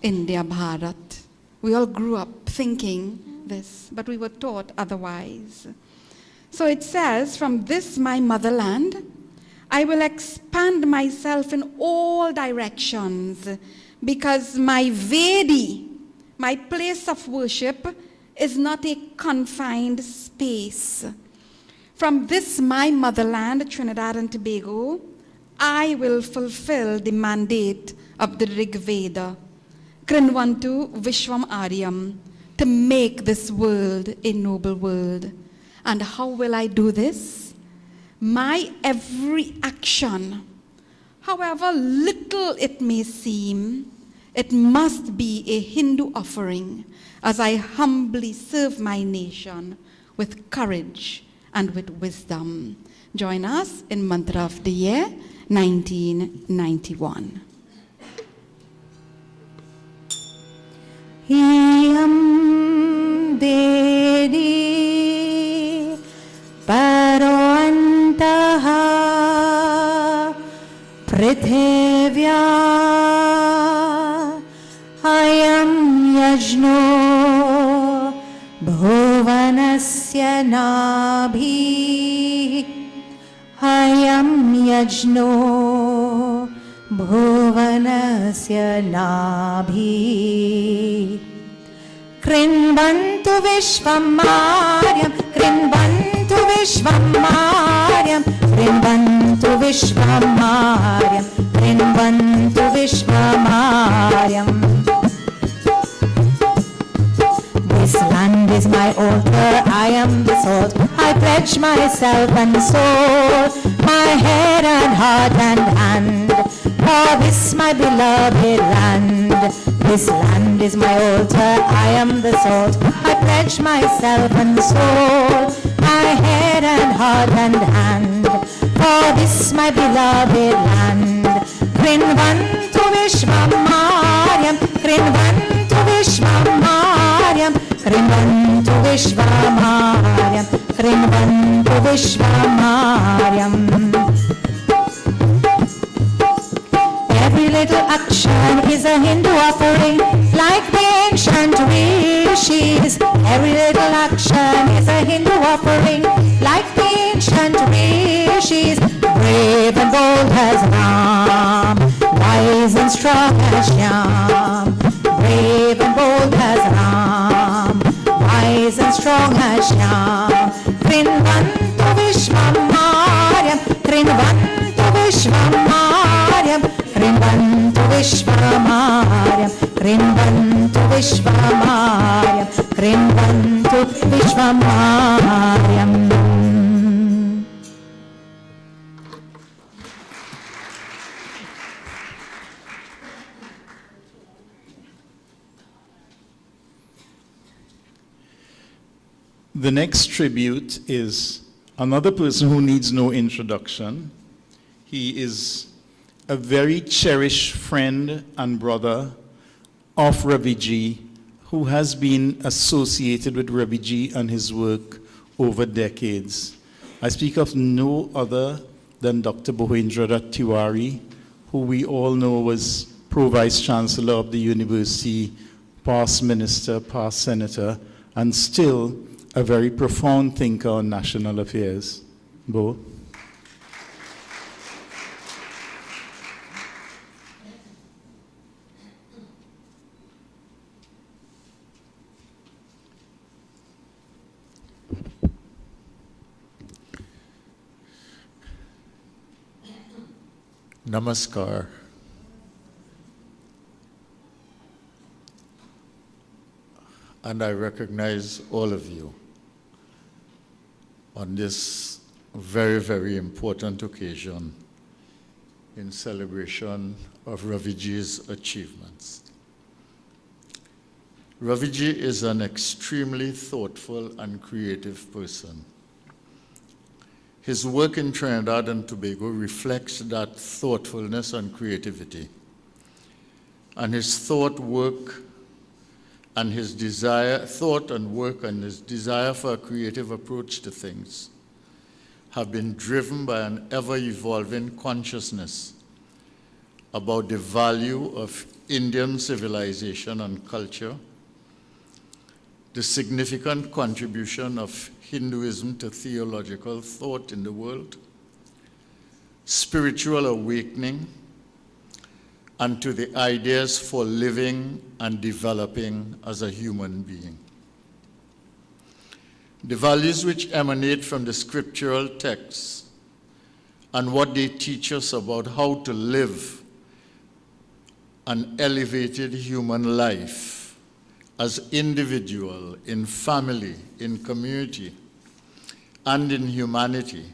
India Bharat. We all grew up thinking this, but we were taught otherwise. So it says, from this my motherland, I will expand myself in all directions, because my Vedi, my place of worship, is not a confined space. From this my motherland, Trinidad and Tobago, I will fulfill the mandate of the Rig Veda, Krinvantu Vishwam Aryam, to make this world a noble world. And how will I do this? My every action, however little it may seem, it must be a Hindu offering as I humbly serve my nation with courage, and with wisdom. Join us in Mantra of the Year 1991. Iyam Dedi Paro Antaha Prithivya Ayam Yajno Bhuvanasya Nabhi Ayam Yajno Bhuvanasya Nabhi Krinvantu Vishvamaryam Krinvantu Vishvamaryam Krinvantu Vishvamaryam Krinvantu Vishvamaryam. This land is my altar, I am the salt. I pledge myself and soul, my head and heart and hand, for this my beloved land. This land is my altar, I am the salt. I pledge myself and soul, my head and heart and hand, for this my beloved land. Krinvantu Vishvamaryam, Krinvantu Vishvamaryam, Krinvantu Vishvamaryam, Krinvantu Vishvamaryam. Every little action is a Hindu offering, like the ancient rishis. Every little action is a Hindu offering, like the ancient rishis. Brave and bold as Ram, wise and strong as Shyam. Brave and bold as Ram, wise and strong as Shyam. Krinvantu Vishvamaryam, Krinvantu Vishvamaryam, Krinvantu Vishvamaryam, Krinvantu Vishvamaryam, Krinvantu Vishvamaryam. The next tribute is another person who needs no introduction. He is a very cherished friend and brother of Ravi G, who has been associated with Ravi G and his work over decades. I speak of no other than Dr. Ravindra Nath Tiwari, who we all know was Pro-Vice Chancellor of the University, past minister, past senator, and still a very profound thinker on national affairs. Bo. Namaskar. And I recognize all of you on this very, very important occasion in celebration of Ravi G's achievements. Ravi G is an extremely thoughtful and creative person. His work in Trinidad and Tobago reflects that thoughtfulness and creativity. And his thought and work and his desire for a creative approach to things have been driven by an ever-evolving consciousness about the value of Indian civilization and culture, the significant contribution of Hinduism to theological thought in the world, spiritual awakening, and to the ideas for living and developing as a human being. The values which emanate from the scriptural texts and what they teach us about how to live an elevated human life as individual, in family, in community, and in humanity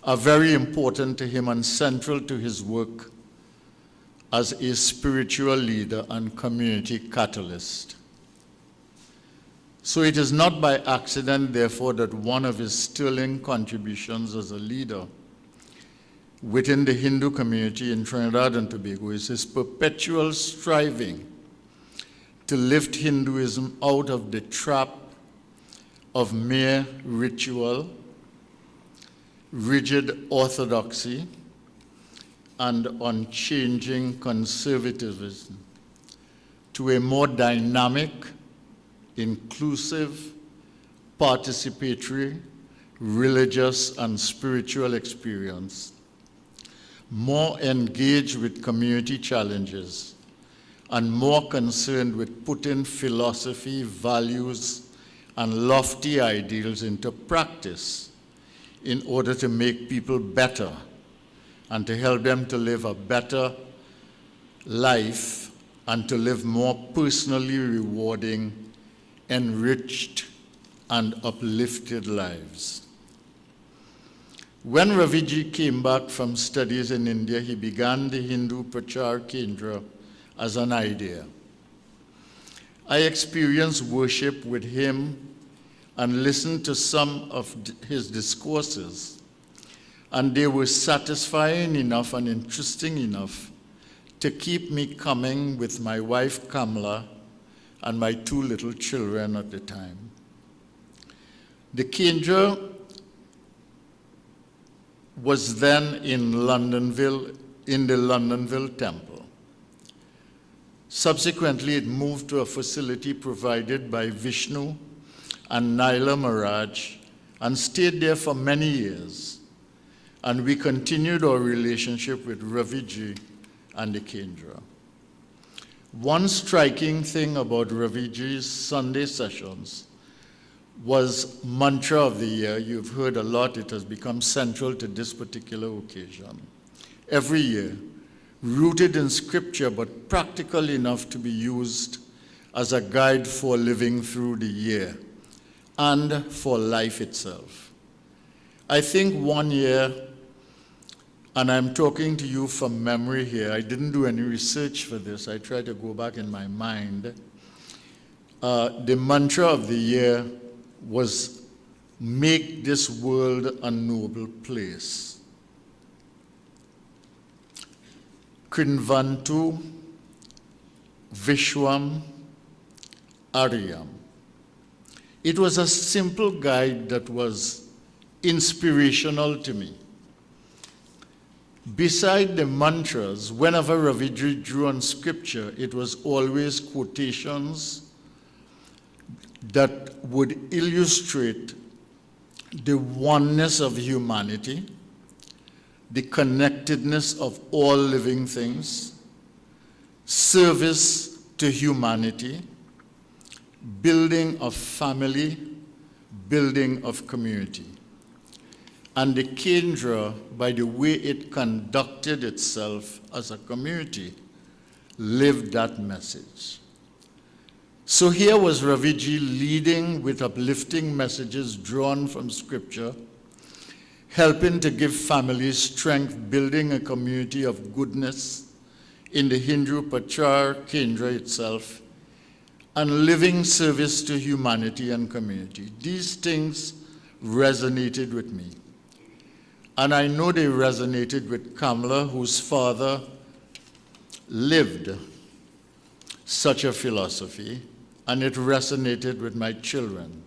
are very important to him and central to his work as a spiritual leader and community catalyst. So it is not by accident, therefore, that one of his sterling contributions as a leader within the Hindu community in Trinidad and Tobago is his perpetual striving to lift Hinduism out of the trap of mere ritual, rigid orthodoxy, and unchanging conservatism to a more dynamic, inclusive, participatory, religious, and spiritual experience, more engaged with community challenges, and more concerned with putting philosophy, values, and lofty ideals into practice in order to make people better and to help them to live a better life and to live more personally rewarding, enriched, and uplifted lives. When Ravi G came back from studies in India, he began the Hindu Prachaar Kendra as an idea. I experienced worship with him and listened to some of his discourses, and they were satisfying enough and interesting enough to keep me coming with my wife Kamla and my 2 little children at the time. The Kendra was then in Londonville, in the Londonville Temple. Subsequently, it moved to a facility provided by Vishnu and Naila Maharaj and stayed there for many years. And we continued our relationship with Ravi G and the Kendra. One striking thing about Ravi G's Sunday sessions was mantra of the year. You've heard a lot. It has become central to this particular occasion. Every year, rooted in scripture, but practical enough to be used as a guide for living through the year and for life itself. I think one year, and I'm talking to you from memory here, I didn't do any research for this, I tried to go back in my mind. The mantra of the year was, make this world a noble place. Krinvantu Vishwam Aryam. It was a simple guide that was inspirational to me. Beside the mantras, whenever Raviji drew on scripture, it was always quotations that would illustrate the oneness of humanity, the connectedness of all living things, service to humanity, building of family, building of community. And the Kendra, by the way it conducted itself as a community, lived that message. So here was Ravi G leading with uplifting messages drawn from scripture, helping to give families strength, building a community of goodness in the Hindu Prachaar Kendra itself, and living service to humanity and community. These things resonated with me. And I know they resonated with Kamla, whose father lived such a philosophy, and it resonated with my children.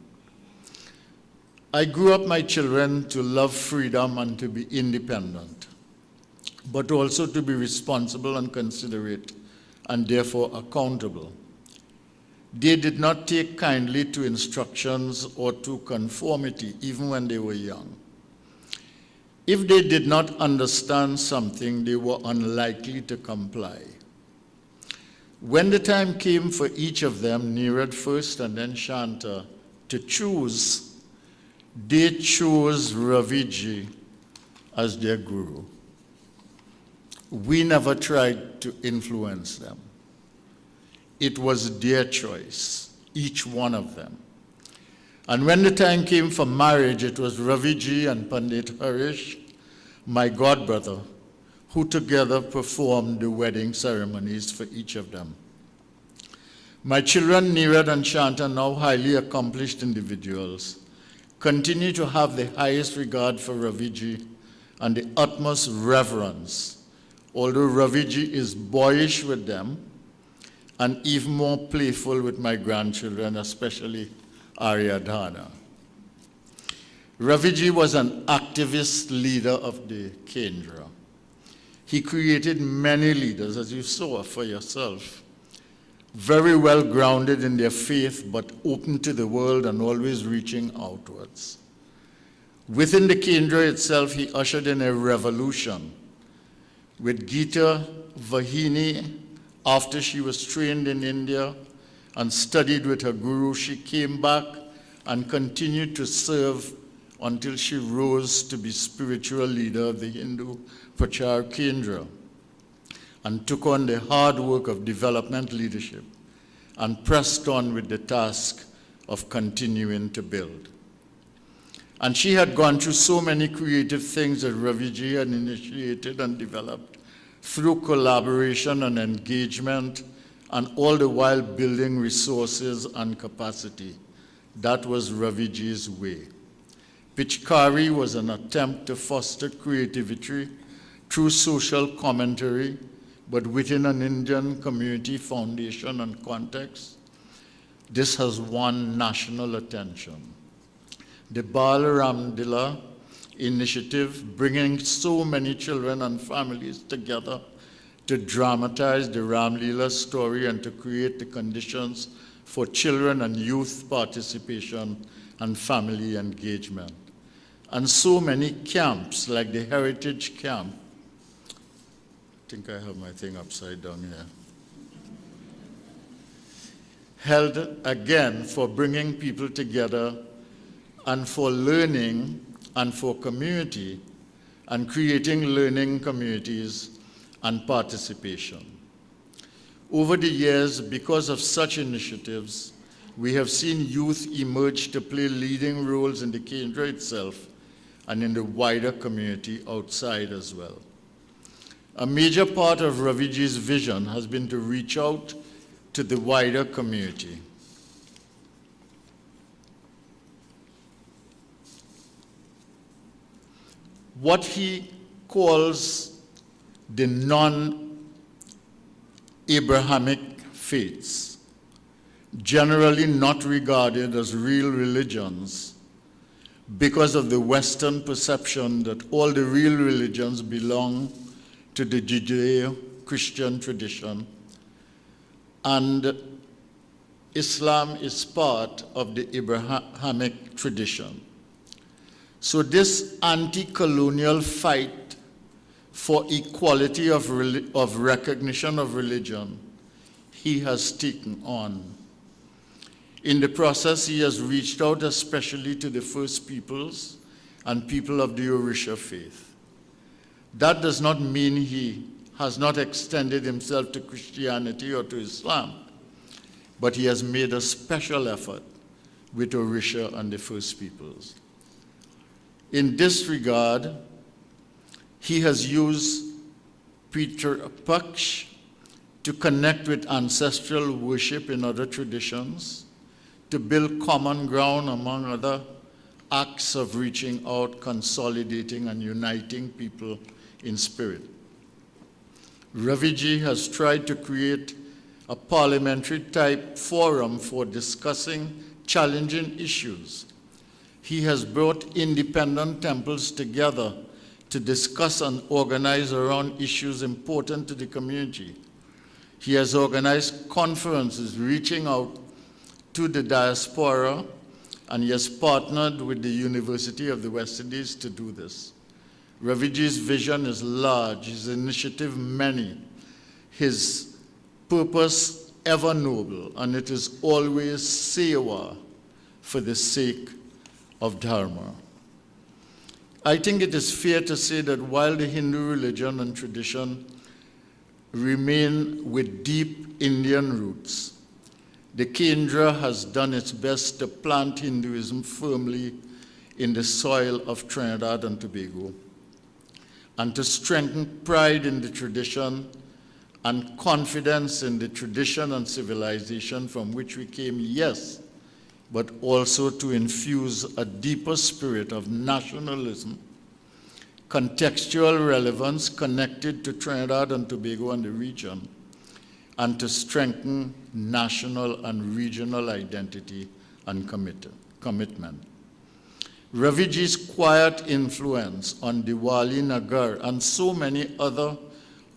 I grew up my children to love freedom and to be independent, but also to be responsible and considerate, and therefore accountable. They did not take kindly to instructions or to conformity, even when they were young. If they did not understand something, they were unlikely to comply. When the time came for each of them, Neeraj first and then Shanta, to choose, they chose Ravi G as their guru. We never tried to influence them. It was their choice, each one of them. And when the time came for marriage, it was Ravi G and Pandit Harish, my godbrother, who together performed the wedding ceremonies for each of them. My children, Neerad and Shanta, now highly accomplished individuals, continue to have the highest regard for Ravi G and the utmost reverence, although Ravi G is boyish with them and even more playful with my grandchildren, especially Ariadhana. Ravi G was an activist leader of the Kendra. He created many leaders, as you saw for yourself, very well grounded in their faith, but open to the world and always reaching outwards. Within the Kendra itself, he ushered in a revolution with Gita Vahini. After she was trained in India and studied with her guru, she came back and continued to serve until she rose to be spiritual leader of the Hindu Prachaar Kendra and took on the hard work of development leadership and pressed on with the task of continuing to build. And she had gone through so many creative things that Ravi G had initiated and developed through collaboration and engagement, and all the while building resources and capacity. That was Ravi G's way. Pichkari was an attempt to foster creativity through social commentary, but within an Indian community foundation and context. This has won national attention. The Bal Ramdila initiative, bringing so many children and families together to dramatize the Ramlila story and to create the conditions for children and youth participation and family engagement. And so many camps, like the Heritage Camp. I think I have my thing upside down here. Held again for bringing people together and for learning and for community and creating learning communities and participation. Over the years, because of such initiatives, we have seen youth emerge to play leading roles in the Kendra itself and in the wider community outside as well. A major part of Ravi G's vision has been to reach out to the wider community. What he calls the non-Abrahamic faiths, generally not regarded as real religions because of the Western perception that all the real religions belong to the Judeo-Christian tradition, and Islam is part of the Abrahamic tradition. So this anti-colonial fight for equality of recognition of religion, he has taken on. In the process, he has reached out especially to the First Peoples and people of the Orisha faith. That does not mean he has not extended himself to Christianity or to Islam, but he has made a special effort with Orisha and the First Peoples. In this regard, he has used Peter Paksh to connect with ancestral worship in other traditions, to build common ground among other acts of reaching out, consolidating, and uniting people in spirit. Ravi G has tried to create a parliamentary type forum for discussing challenging issues. He has brought independent temples together to discuss and organize around issues important to the community. He has organized conferences reaching out to the diaspora, and he has partnered with the University of the West Indies to do this. Ravi G's vision is large, his initiative many, his purpose ever noble, and it is always sewa for the sake of Dharma. I think it is fair to say that while the Hindu religion and tradition remain with deep Indian roots, the Kendra has done its best to plant Hinduism firmly in the soil of Trinidad and Tobago, and to strengthen pride in the tradition and confidence in the tradition and civilization from which we came, yes, but also to infuse a deeper spirit of nationalism, contextual relevance connected to Trinidad and Tobago and the region, and to strengthen national and regional identity and commitment. Ravi G's quiet influence on Diwali Nagar and so many other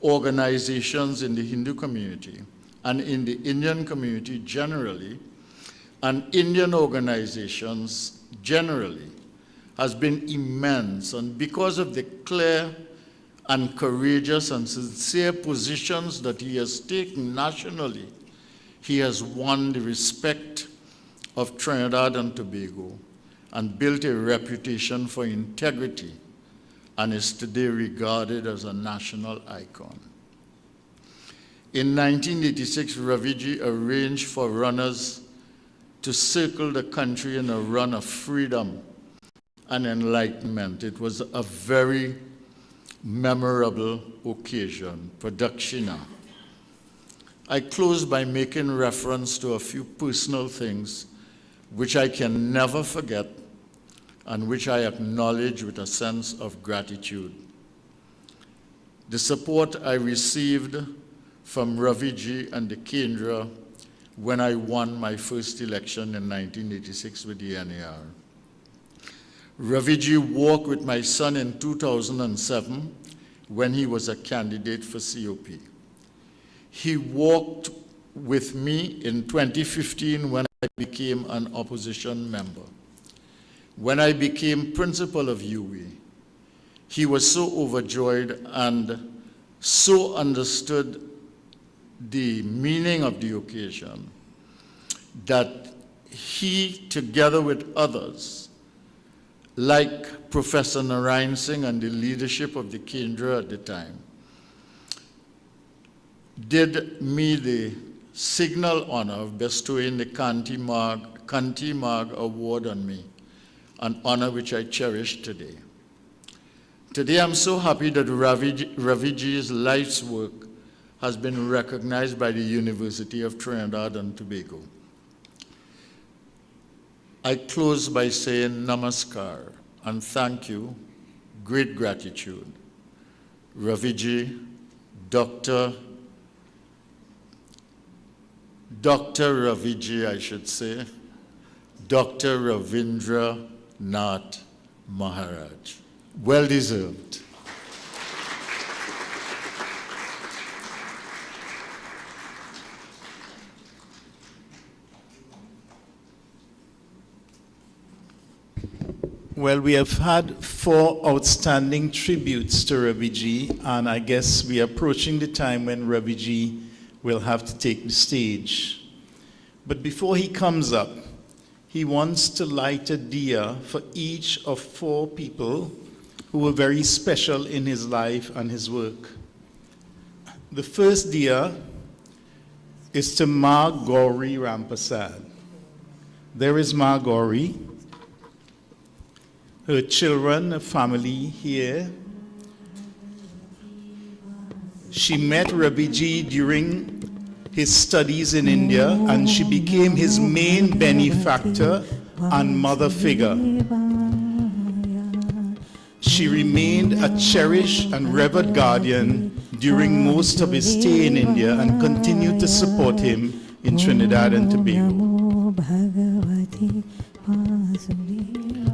organizations in the Hindu community and in the Indian community generally, and Indian organizations generally, has been immense. And because of the clear and courageous and sincere positions that he has taken nationally, he has won the respect of Trinidad and Tobago and built a reputation for integrity, and is today regarded as a national icon. In 1986, Ravi G arranged for runners to circle the country in a run of freedom and enlightenment. It was a very memorable occasion, Pradakshina. I close by making reference to a few personal things which I can never forget and which I acknowledge with a sense of gratitude. The support I received from Ravi G and the Kendra when I won my first election in 1986 with the NAR. Ravi G walked with my son in 2007 when he was a candidate for COP. He walked with me in 2015 when I became an opposition member. When I became principal of UE, he was so overjoyed and so understood the meaning of the occasion that he, together with others, like Professor Narayan Singh and the leadership of the Kendra at the time, did me the signal honor of bestowing the Kanti Marg Award on me, an honor which I cherish today. Today I'm so happy that Ravi G's life's work has been recognized by the University of Trinidad and Tobago. I close by saying namaskar and thank you, great gratitude. Ravi G, Dr. Ravi G, I should say, Dr. Ravindra Nath Maharaj. Well deserved. Well, we have had 4 outstanding tributes to Ravi G, and I guess we are approaching the time when Ravi G will have to take the stage. But before he comes up, he wants to light a diya for each of 4 people who were very special in his life and his work. The first diya is to Ma Gauri Rampasad. There is Ma Gauri, her children, her family here. She met Ravi G during his studies in India, and she became his main benefactor and mother figure. She remained a cherished and revered guardian during most of his stay in India and continued to support him in Trinidad and Tobago.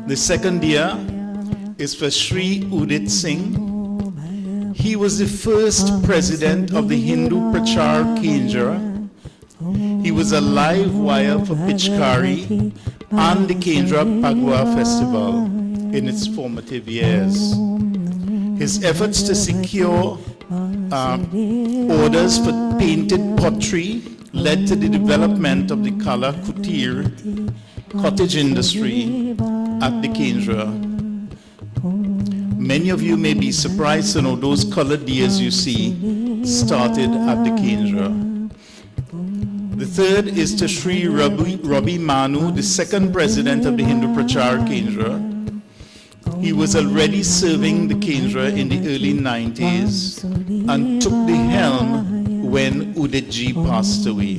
The second diya is for Sri Udit Singh. He was the first president of the Hindu Prachaar Kendra. He was a live wire for Pichkari and the Kendra Pagua Festival in its formative years. His efforts to secure orders for painted pottery led to the development of the Kala Kutir cottage industry at the Kendra. Many of you may be surprised to know those colored diyas you see started at the Kendra. The third is to Sri Rabi Manu, the second president of the Hindu Prachaar Kendra. He was already serving the Kendra in the early 90s and took the helm when Udit Ji passed away.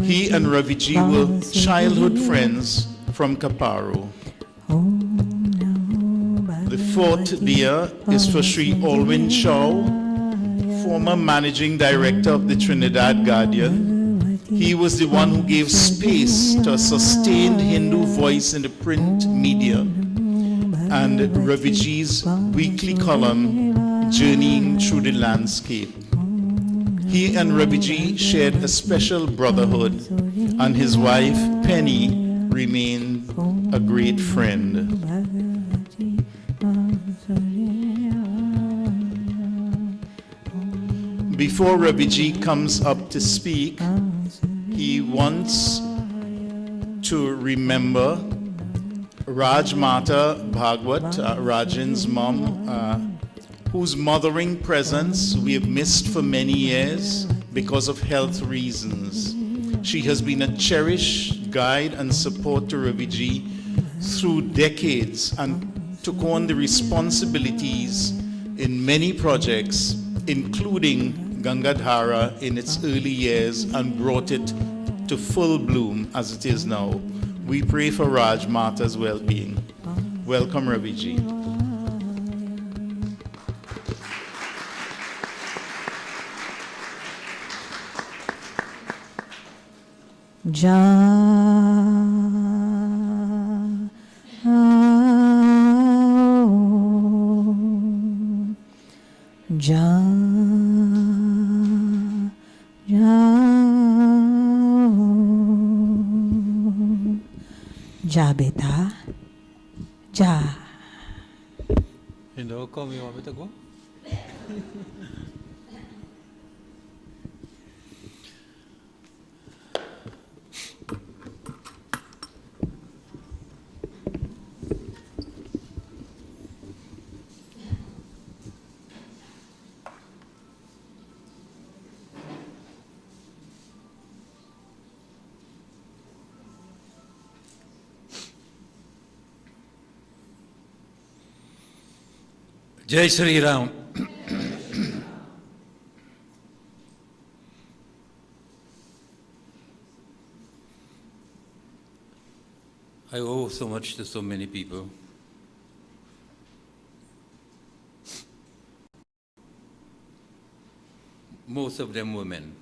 He and Ravi G were childhood friends from Kaparo. The fourth deer is for Sri Alwyn Shaw, former managing director of the Trinidad Guardian. He was the one who gave space to a sustained Hindu voice in the print media and Ravi G's weekly column, Journeying Through the Landscape. He and Ravi G shared a special brotherhood, and his wife, Penny, remained a great friend. Before Ravi G comes up to speak, he wants to remember Rajmata Bhagwat, Rajan's mom, whose mothering presence we have missed for many years because of health reasons. She has been a cherished guide and support to Ravi G through decades and took on the responsibilities in many projects, including Gangadhara in its early years, and brought it to full bloom as it is now. We pray for Raj Mata's well-being. Welcome, Ravi G. Ja beta, ja. You know, come, you want me to go? Jai Shri Ram. I owe so much to so many people. Most of them women.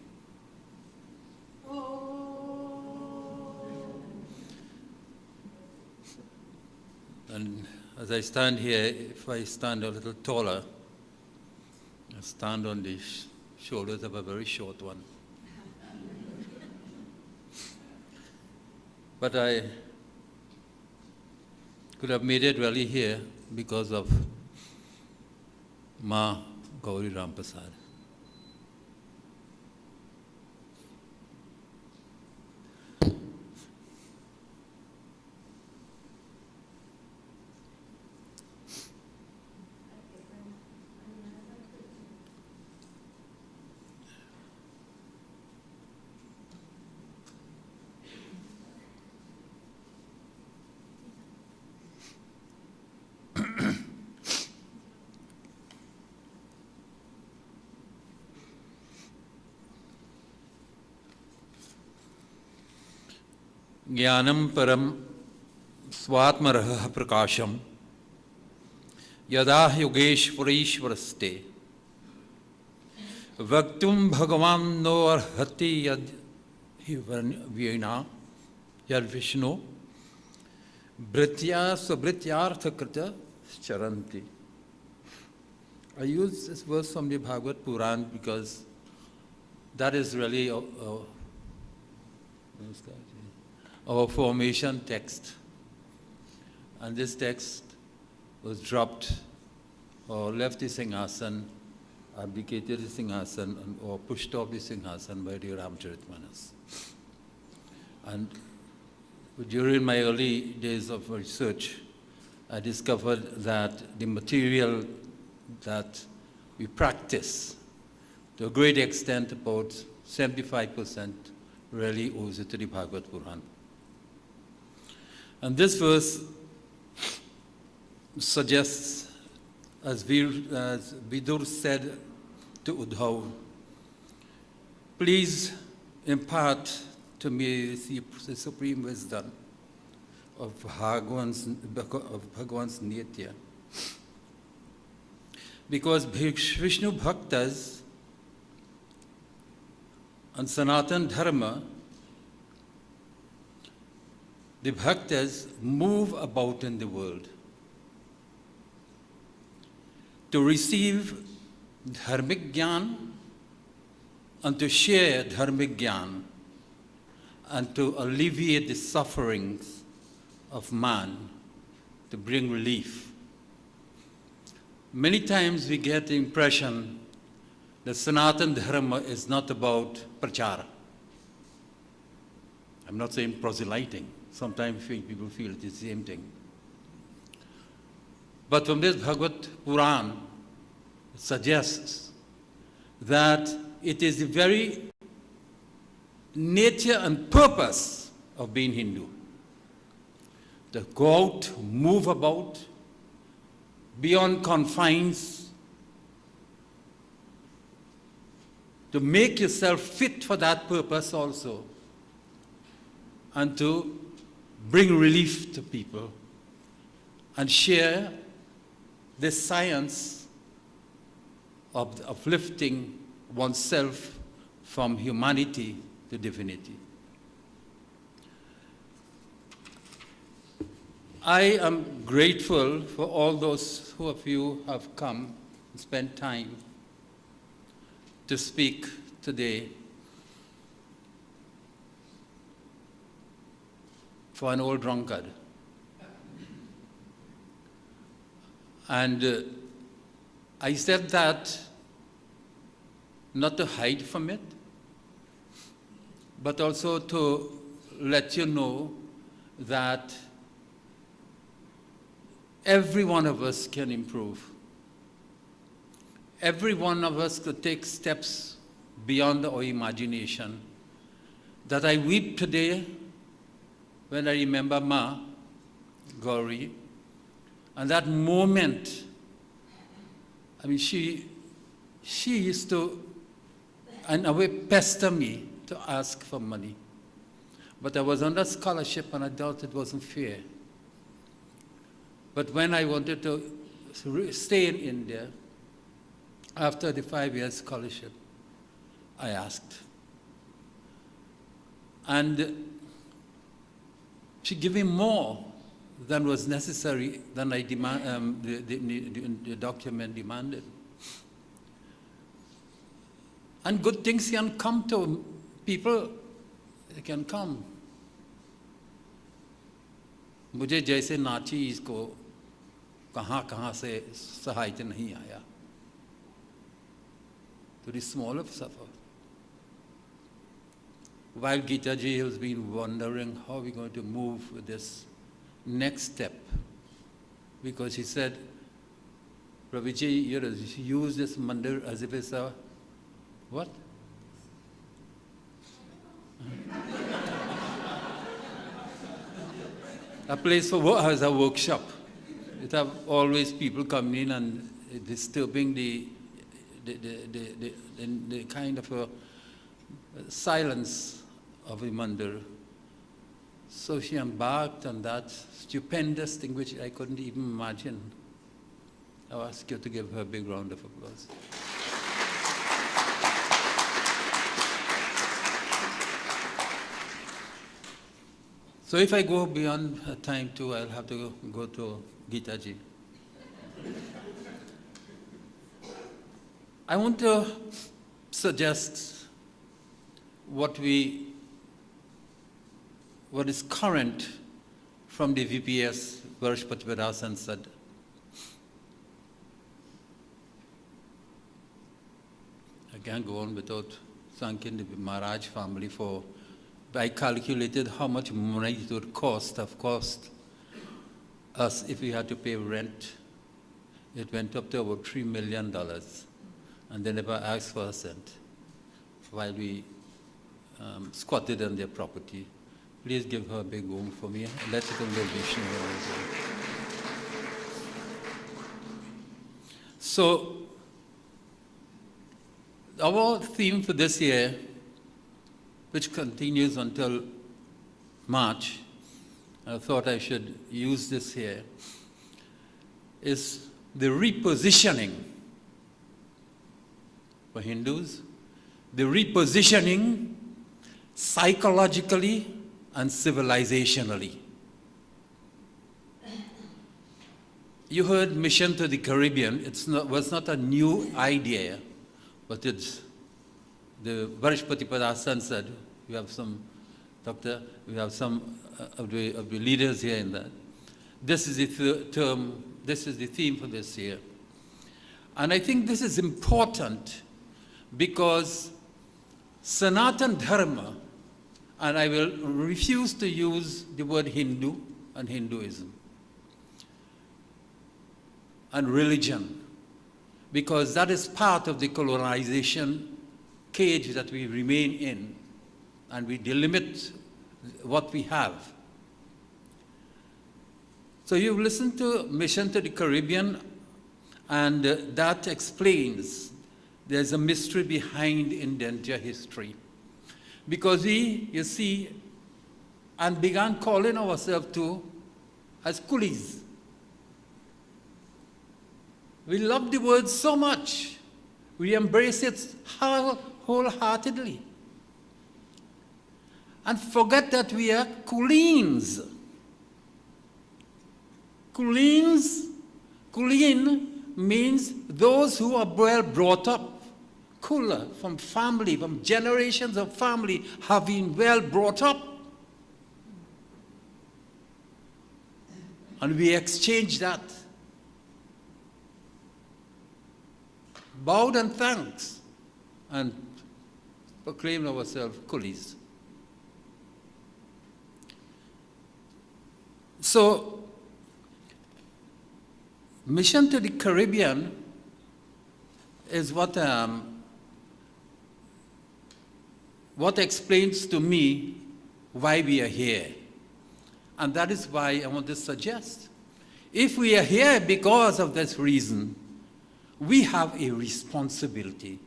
And as I stand here, if I stand a little taller, I stand on the shoulders of a very short one. But I could have made it really here because of Ma Gauri Rampasad. ज्ञानम परम स्वात्मरः प्रकाशम यदा योगेश्वरीश्वरस्ते वक्तुम भगवान no अर्हति यद हि वीणा यद विष्णु भृत्या स्वभृत्यार्थकृत चरन्ति. I use this verse from the Bhagavad Puran because that is really our formation text. And this text was dropped or left the Singhasan, abdicated the Singhasan, or pushed off the Singhasan by the Ramcharitmanas. And during my early days of research, I discovered that the material that we practice, to a great extent, about 75%, really owes it to the Bhagavad Puran. And this verse suggests, as Vidur said to Uddhav, please impart to me the supreme wisdom of Bhagwan's Nitya. Because Vishnu Bhaktas and Sanatan Dharma, the Bhaktas move about in the world to receive dharmic gyan and to share dharmic gyan and to alleviate the sufferings of man, to bring relief. Many times we get the impression that Sanatan Dharma is not about Prachaar. I'm not saying proselyting. Sometimes people feel it is the same thing. But from this Bhagavad Puran, it suggests that it is the very nature and purpose of being Hindu. To go out, move about, beyond confines, to make yourself fit for that purpose also, and to bring relief to people and share the science of uplifting oneself from humanity to divinity. I am grateful for all those who of you have come and spent time to speak today. For an old drunkard. And I said that not to hide from it, but also to let you know that every one of us can improve. Every one of us could take steps beyond our imagination. That I weep today when I remember Ma, Gauri, and that moment, I mean, she used to, in a way, pester me to ask for money. But I was under scholarship and I thought it wasn't fair. But when I wanted to stay in India, after the 5-year scholarship, I asked. And she gave me more than was necessary, than I the document demanded. And good things can come to people, they can come. मुझे जैसे नाची इसको कहाँ से सहायता नहीं आया. To the small of suffer. While Gita ji has been wondering how we're going to move with this next step, because he said, Ravi G, you use this mandir as if it's a, what? A place for as a workshop. It have always people coming in and disturbing the kind of a silence of a mandir. So she embarked on that stupendous thing which I couldn't even imagine. I ask you to give her a big round of applause. So if I go beyond time too, I'll have to go to Gita ji. I want to suggest what is current from the VPS Varsh Patwara said. I can't go on without thanking the Maharaj family for, I calculated how much money it would cost us if we had to pay rent. It went up to about $3 million. And they never asked for a cent while we squatted on their property. Please give her a big room for me. Let's congregation. So, our theme for this year which continues until March, I thought I should use this here, is the repositioning for Hindus, the repositioning psychologically and civilizationally. You heard Mission to the Caribbean. It was not a new idea, but it's the Varishpati Padasan said, we have some, doctor, we have some of the leaders here in that. This is the term, this is the theme for this year. And I think this is important because Sanatan Dharma, and I will refuse to use the word Hindu and Hinduism and religion, because that is part of the colonization cage that we remain in, and we delimit what we have. So you listen to Mission to the Caribbean, and that explains there's a mystery behind Indian history. Because we, you see, and began calling ourselves to as coolies. We love the word so much. We embrace it wholeheartedly. And forget that we are Kuleens. Kuleens, Kuleen means those who are well brought up. Kula, from family, from generations of family, have been well brought up. And we exchange that. Bowed and thanks, and proclaimed ourselves coolies. So, Mission to the Caribbean is what explains to me why we are here. And that is why I want to suggest, if we are here because of this reason, we have a responsibility.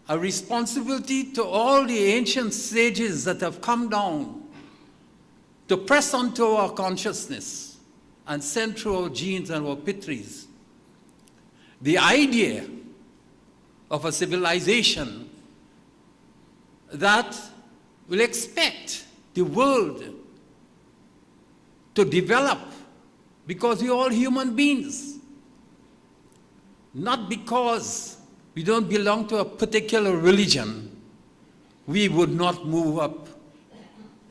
A responsibility to all the ancient sages that have come down to press onto our consciousness and send through our genes and our pitris the idea of a civilization that will expect the world to develop because we're all human beings. Not because we don't belong to a particular religion, we would not move up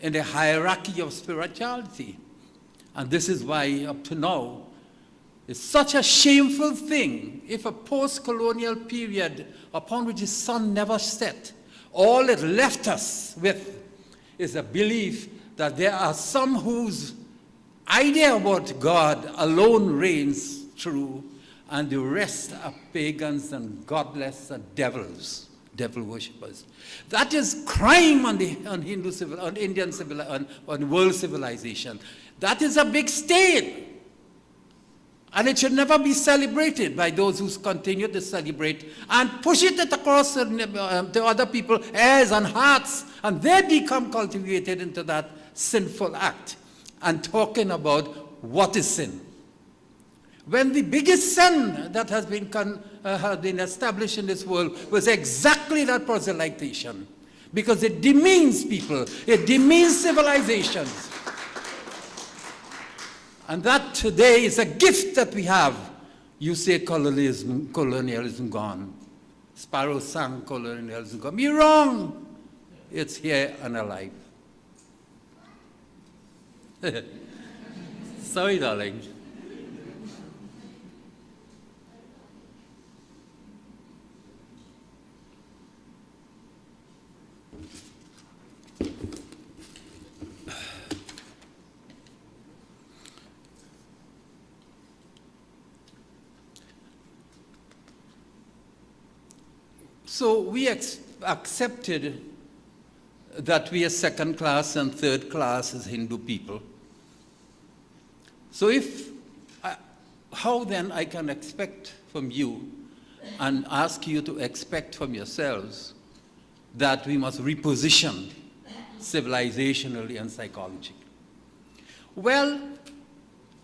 in the hierarchy of spirituality. And this is why, up to now, it's such a shameful thing if a post-colonial period upon which the sun never set, all it left us with is a belief that there are some whose idea about God alone reigns true, and the rest are pagans and godless and devils, devil worshippers. That is crime on Indian on world civilization. That is a big stain. And it should never be celebrated by those who continue to celebrate and push it across to other people's ears and hearts, and they become cultivated into that sinful act and talking about what is sin. When the biggest sin that has been established in this world was exactly that proselytization, because it demeans people, it demeans civilizations. And that today is a gift that we have. You say colonialism gone. Sparrow sang colonialism gone. You're wrong. It's here and alive. Sorry, darling. So we accepted that we are second class and third class as Hindu people. So how then I can expect from you and ask you to expect from yourselves that we must reposition civilizationally and psychologically. Well,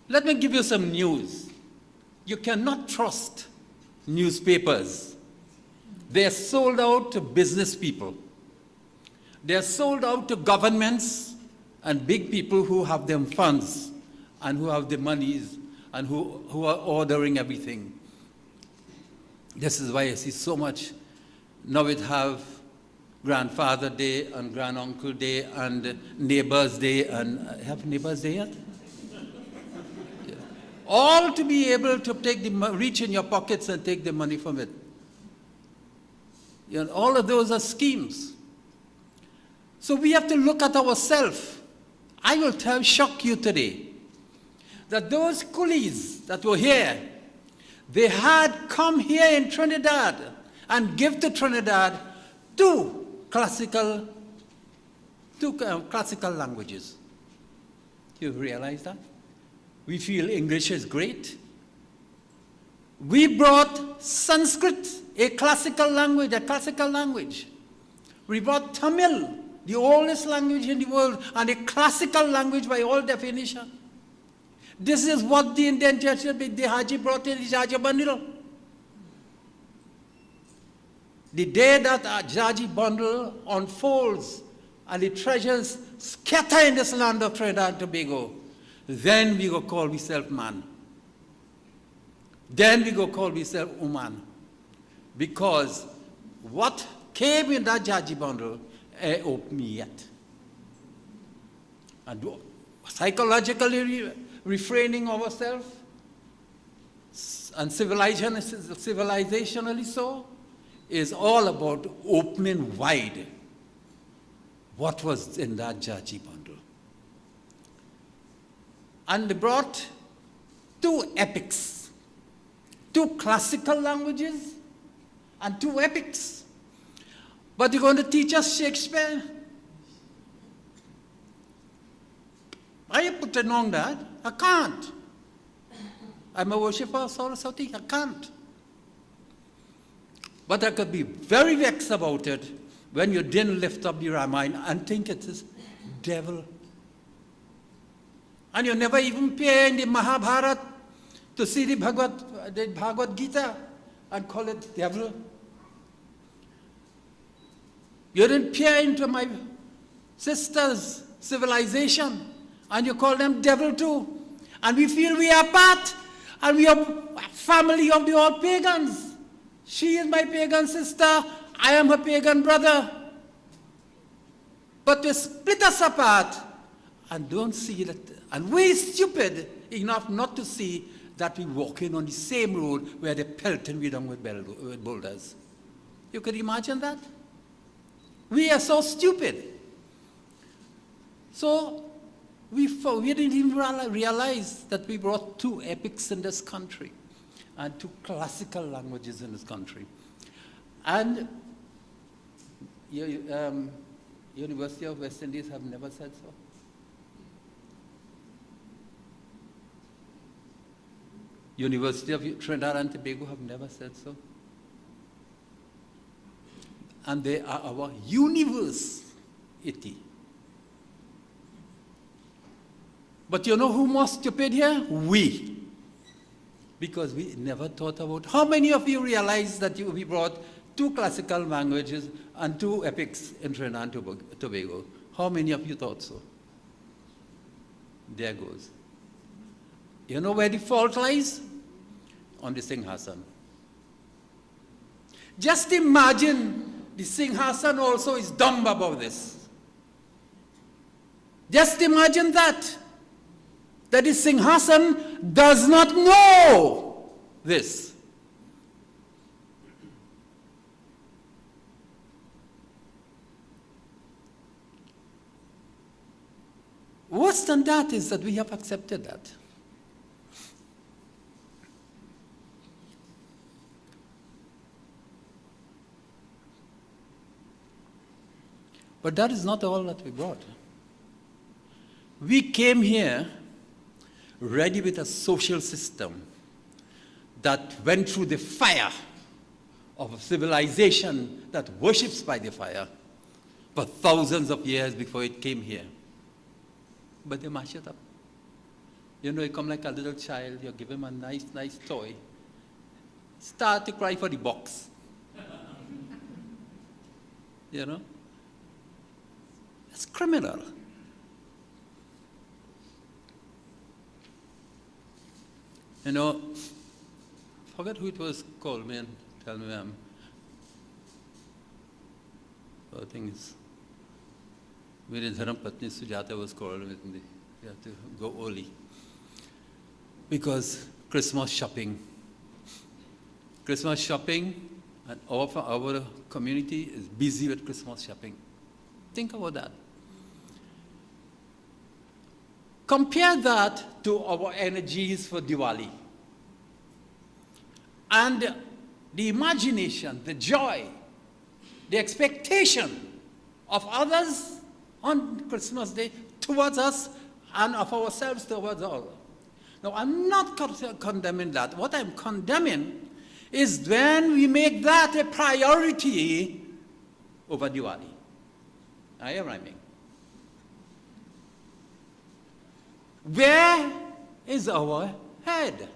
let me give you some news. You cannot trust newspapers. They're sold out to business people. They're sold out to governments and big people who have them funds and who have the monies and who are ordering everything. This is why I see so much. Now it have Grandfather Day and Granduncle Day and Neighbors Day and have Neighbors Day yet? Yeah. All to be able to take reach in your pockets and take the money from it. You know, all of those are schemes. So we have to look at ourselves. I will shock you today that those coolies that were here, they had come here in Trinidad and give to Trinidad two classical languages. You realize that? We feel English is great. We brought Sanskrit, a classical language. We brought Tamil, the oldest language in the world, and a classical language by all definition. This is what the Indian Church, the Haji brought in the Jaji bundle. The day that our Jaji bundle unfolds and the treasures scatter in this land of Trinidad and Tobago, then we go call ourselves man. Then we go call ourselves woman. Because what came in that Jaji bundle ain't open yet. And psychologically refraining ourselves and civilizationally so is all about opening wide what was in that Jaji bundle. And they brought two epics, two classical languages and two epics. But you're going to teach us Shakespeare? I put it on that. I can't. I'm a worshiper of Saraswati. I can't. But I could be very vexed about it when you didn't lift up the Ramayana and think it is devil. And you never even appear in the Mahabharata to see the Bhagavad Gita and call it devil. You didn't peer into my sister's civilization and you call them devil too. And we feel we are part and we are family of the all pagans. She is my pagan sister, I am her pagan brother. But to split us apart and don't see that, and we're stupid enough not to see that we're walking on the same road where they're pelting we down with boulders. You could imagine that? We are so stupid. So we didn't even realize that we brought two epics in this country and two classical languages in this country. And University of West Indies have never said so. University of Trinidad and Tobago have never said so. And they are our university. But you know who more stupid here? We. Because we never thought about, how many of you realize that we brought two classical languages and two epics in Trinidad and Tobago? How many of you thought so? There goes. You know where the fault lies? On the Singhasan. Just imagine the Singhasan also is dumb about this. Just imagine that the Singhasan does not know this. Worse than that is that we have accepted that. But that is not all that we brought. We came here ready with a social system that went through the fire of a civilization that worships by the fire for thousands of years before it came here. But they mash it up. You know, you come like a little child, you give him a nice toy, start to cry for the box. You know? It's criminal. You know, forget who it was called me and tell me the thing is, मेरे धर्मपत्नी Sujata was called with me. You have to go early. Because Christmas shopping, and our community is busy with Christmas shopping. Think about that. Compare that to our energies for Diwali. And the imagination, the joy, the expectation of others on Christmas Day towards us and of ourselves towards all. Now, I'm not condemning that. What I'm condemning is when we make that a priority over Diwali. I am rhyming. Where is our head?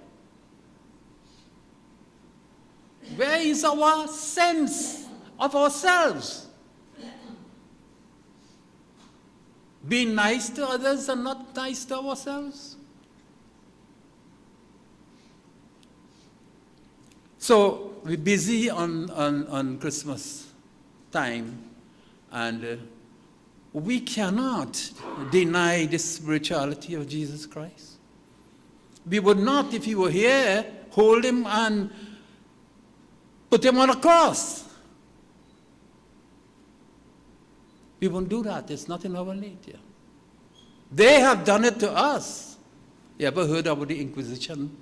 Where is our sense of ourselves? Being nice to others and not nice to ourselves? So we're busy on Christmas time, and we cannot deny the spirituality of Jesus Christ. We would not, if he were here, hold him and put him on a cross. We won't do that. It's not in our nature. They have done it to us. You ever heard about the Inquisition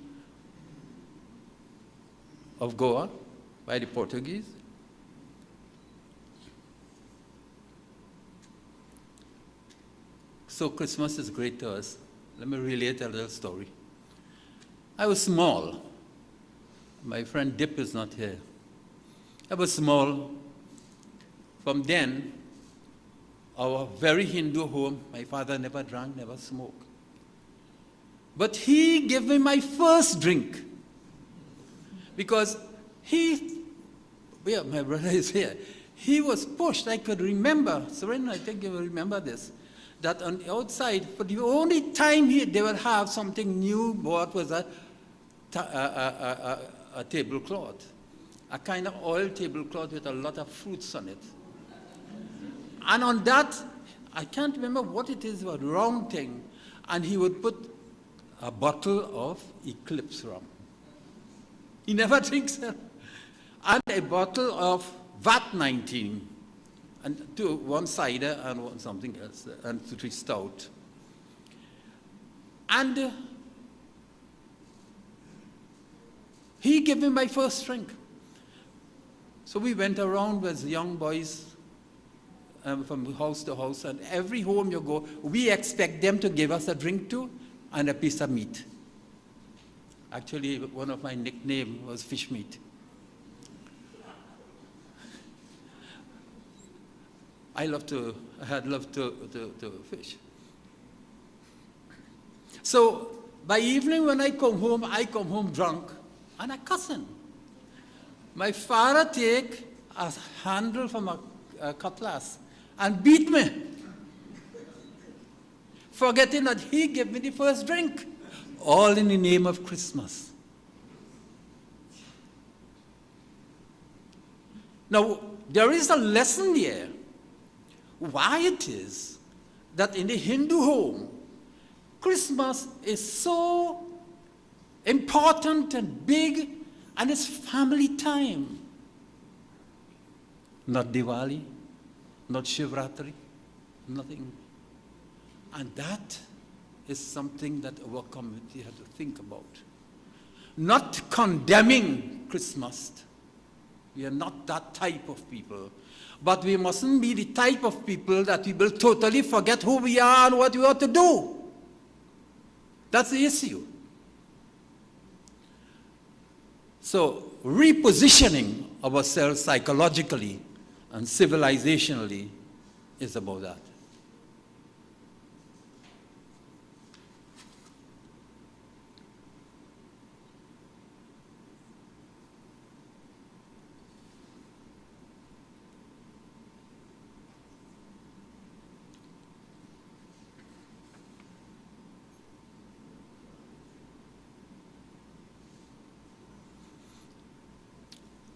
of Goa by the Portuguese? So Christmas is great to us. Let me relate a little story. I was small. My friend Dip is not here. I was small. From then, our very Hindu home, my father never drank, never smoked. But he gave me my first drink. Because my brother is here. He was pushed. I could remember, Serena, I think you will remember this, that on the outside, for the only time they would have something new bought was a tablecloth, a kind of oil tablecloth with a lot of fruits on it. And on that, I can't remember what it is, a round thing, and he would put a bottle of Eclipse rum. He never drinks it. And a bottle of VAT 19, and one cider and one something else, and 3 stout. And he gave me my first drink. So we went around as young boys from house to house, and every home you go, we expect them to give us a drink too and a piece of meat. Actually, one of my nicknames was fish meat. I had loved to fish. So by evening when I come home drunk and I cussing. My father take a handle from a cutlass and beat me, forgetting that he gave me the first drink, all in the name of Christmas. Now, there is a lesson here, why it is that in the Hindu home, Christmas is so important and big, and it's family time. Not Diwali, not Shivratri, nothing. And that is something that our community has to think about. Not condemning Christmas. We are not that type of people. But we mustn't be the type of people that we will totally forget who we are and what we ought to do. That's the issue. So, repositioning ourselves psychologically and civilizationally is about that.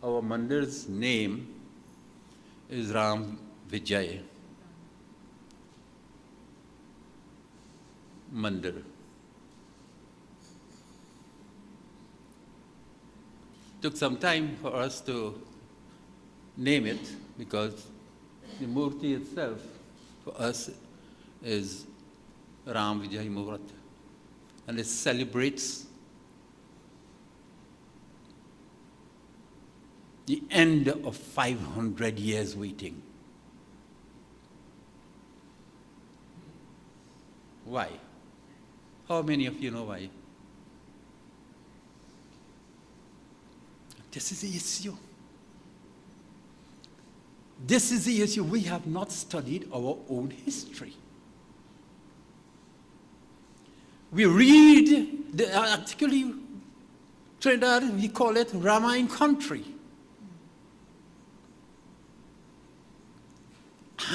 Our mandir's name is Ravi Mandir. Took some time for us to name it because the murti itself for us is Ram Vijay Muhurat, and it celebrates the end of 500 years waiting. Why? How many of you know why? This is the issue. This is the issue. We have not studied our own history. We read, actually, Trinidad, we call it Ramayana country.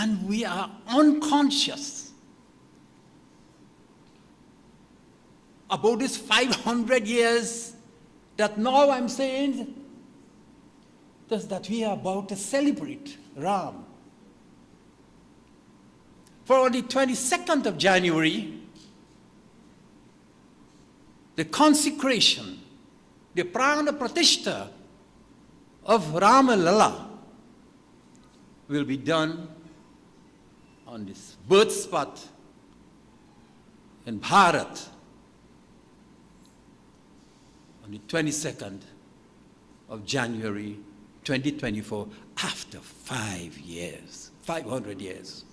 And we are unconscious about this 500 years that now I'm saying that we are about to celebrate Ram. For the 22nd of January, the consecration, the prana pratishtha of Rama Lala will be done on this birth spot in Bharat on the 22nd of January 2024, after 5 years, 500 years.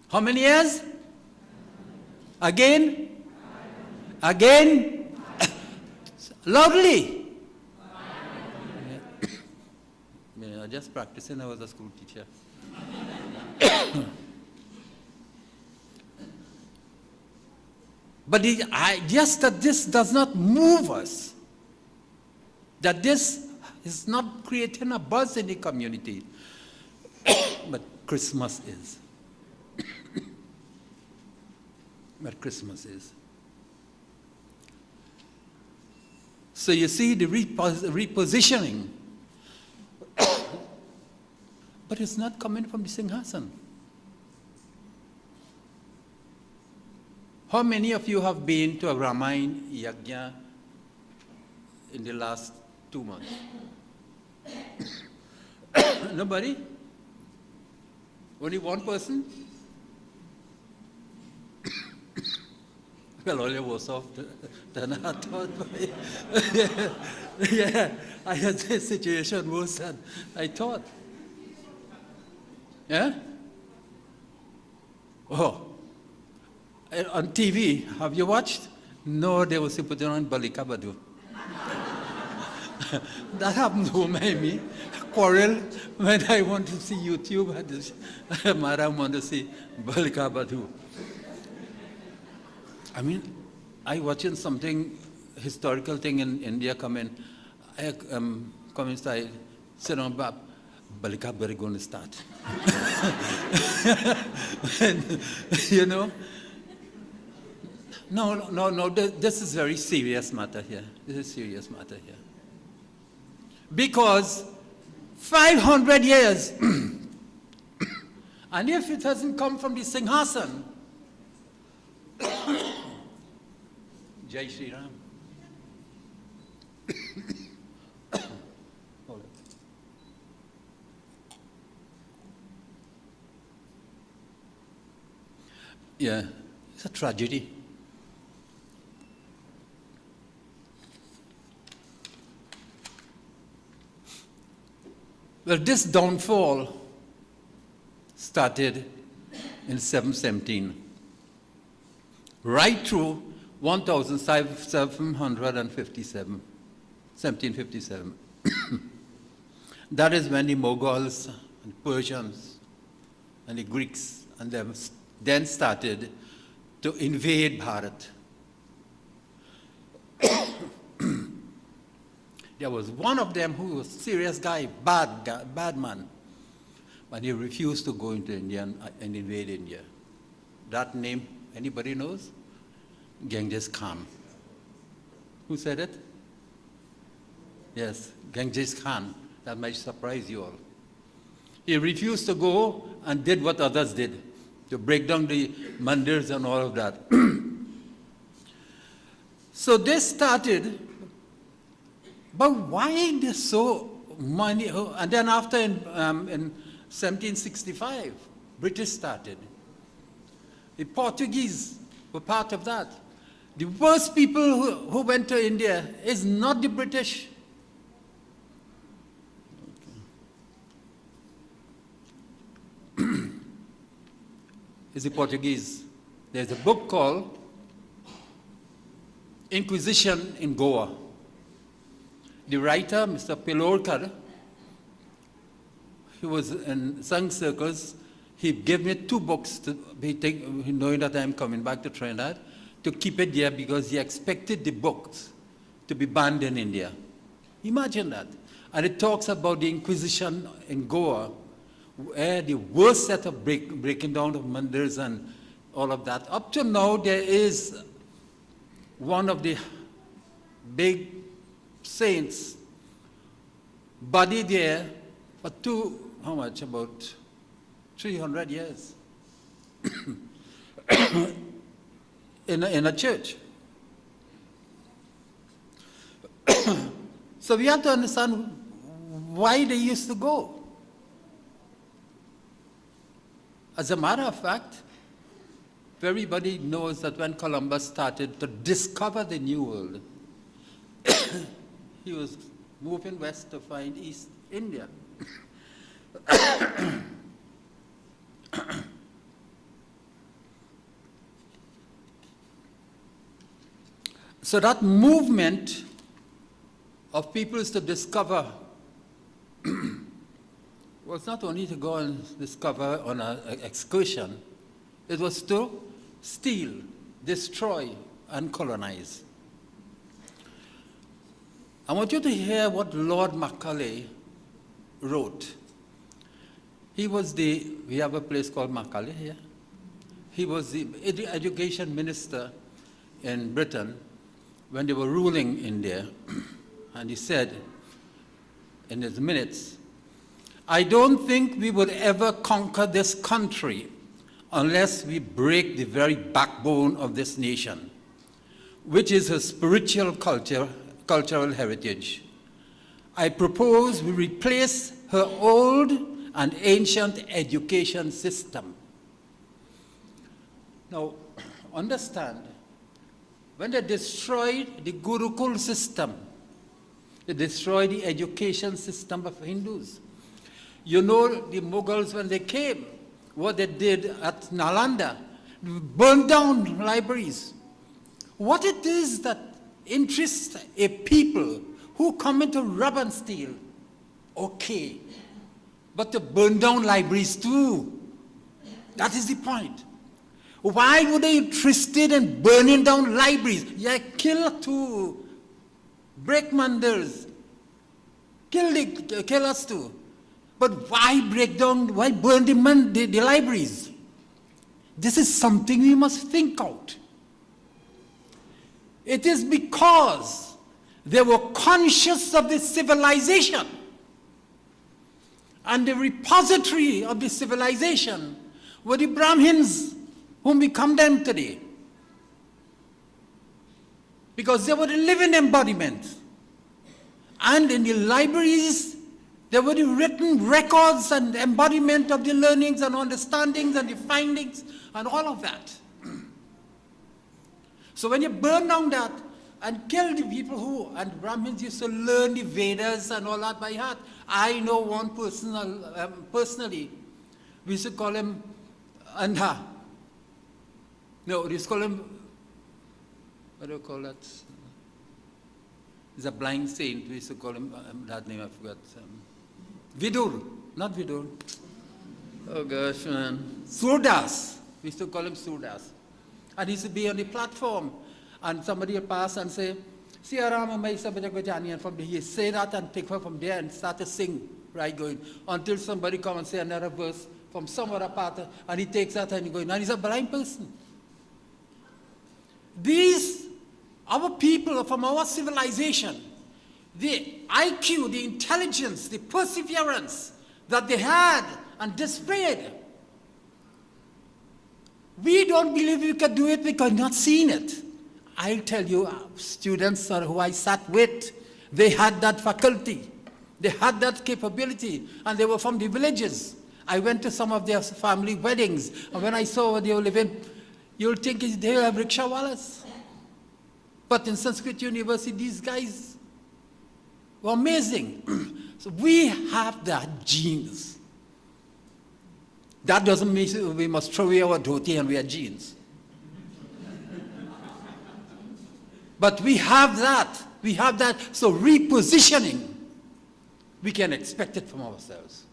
How many years? Again? Again? Loudly. Yeah, I just practicing, I was a school teacher. But just that this does not move us, that this is not creating a buzz in the community, but Christmas is. But Christmas is. So you see the repositioning, but it's not coming from the Singhasan. How many of you have been to a Ramayana Yajna in the last 2 months? Nobody? Only one person? Well, all was off than I thought. Yeah, I had this situation worse than I thought. Yeah? Oh. On TV, have you watched? No, they was putting on Balika Badu. That happened to me. Quarrel when I want to see YouTube, and Madam want to see Balika Badu. I mean, I watching something, historical thing in India come in. I come inside, sit on Bab, Balika Badu going to start. And, you know, no, this is very serious matter here. This is serious matter here. Because 500 years, and if it hasn't come from the Singhasan, Jai Shri Ram. Hold it. Yeah, it's a tragedy. Well, this downfall started in 717, right through 1757. That is when the Mughals and Persians and the Greeks and them then started to invade Bharat. There was one of them who was a serious guy, bad man, but he refused to go into India and invade India. That name, anybody knows? Genghis Khan. Who said it? Yes, Genghis Khan. That might surprise you all. He refused to go and did what others did, to break down the mandirs and all of that. So they started, but why they so many? And then after in 1765, British started. The Portuguese were part of that. The worst people who went to India is not the British. It's the Portuguese. There's a book called Inquisition in Goa. The writer, Mr. Pilorkar, he was in some circles. He gave me 2 books, knowing that I'm coming back to Trinidad, to keep it there because he expected the books to be banned in India. Imagine that. And it talks about the Inquisition in Goa, where the worst set of breaking down of mandirs and all of that. Up to now, there is one of the big saints buried there for about 300 years in a church. So we have to understand why they used to go. As a matter of fact, everybody knows that when Columbus started to discover the New World, he was moving west to find East India. So that movement of peoples to discover was not only to go and discover on an excursion, it was to steal, destroy, and colonize. I want you to hear what Lord Macaulay wrote. He was we have a place called Macaulay here. He was the education minister in Britain when they were ruling India. And he said in his minutes, "I don't think we would ever conquer this country unless we break the very backbone of this nation, which is her spiritual cultural heritage. I propose we replace her old and ancient education system." Now, understand, when they destroyed the Gurukul system, they destroyed the education system of Hindus. You know the Mughals, when they came, what they did at Nalanda, burned down libraries. What it is that interests a people who come into rub and steal, okay, but to burn down libraries too. That is the point. Why were they interested in burning down libraries? Yeah, kill too, break mandirs, kill us too. But why burn the libraries? This is something we must think out. It is because they were conscious of the civilization. And the repository of the civilization were the Brahmins whom we condemn today. Because they were the living embodiment. And in the libraries, there were the written records and embodiment of the learnings and understandings and the findings and all of that. So when you burn down that and kill the people and Brahmins used to learn the Vedas and all that by heart. I know one person personally, we used to call him Andha. No, we used to call him, what do you call that? He's a blind saint. We used to call him, that name I forgot. Vidur, not Vidur. Oh gosh, man. Surdas. We used to call him Surdas. And he used to be on the platform. And somebody would pass and say, Siarama Mai Sabajagajani, and from there he say that and take her from there and start to sing, right, going, until somebody come and say another verse from some other part, and he takes that and he going, and he's a blind person. These, our people from our civilization, the IQ, the intelligence, the perseverance that they had and displayed, we don't believe we can do it because we've not seen it. I'll tell you, students who I sat with, they had that faculty. They had that capability, and they were from the villages. I went to some of their family weddings, and when I saw where they were living, you'll think they have rickshawalas. But in Sanskrit University, these guys were amazing. So we have that genes. That doesn't mean we must throw away our dhoti and wear jeans. But we have that. We have that. So repositioning, we can expect it from ourselves.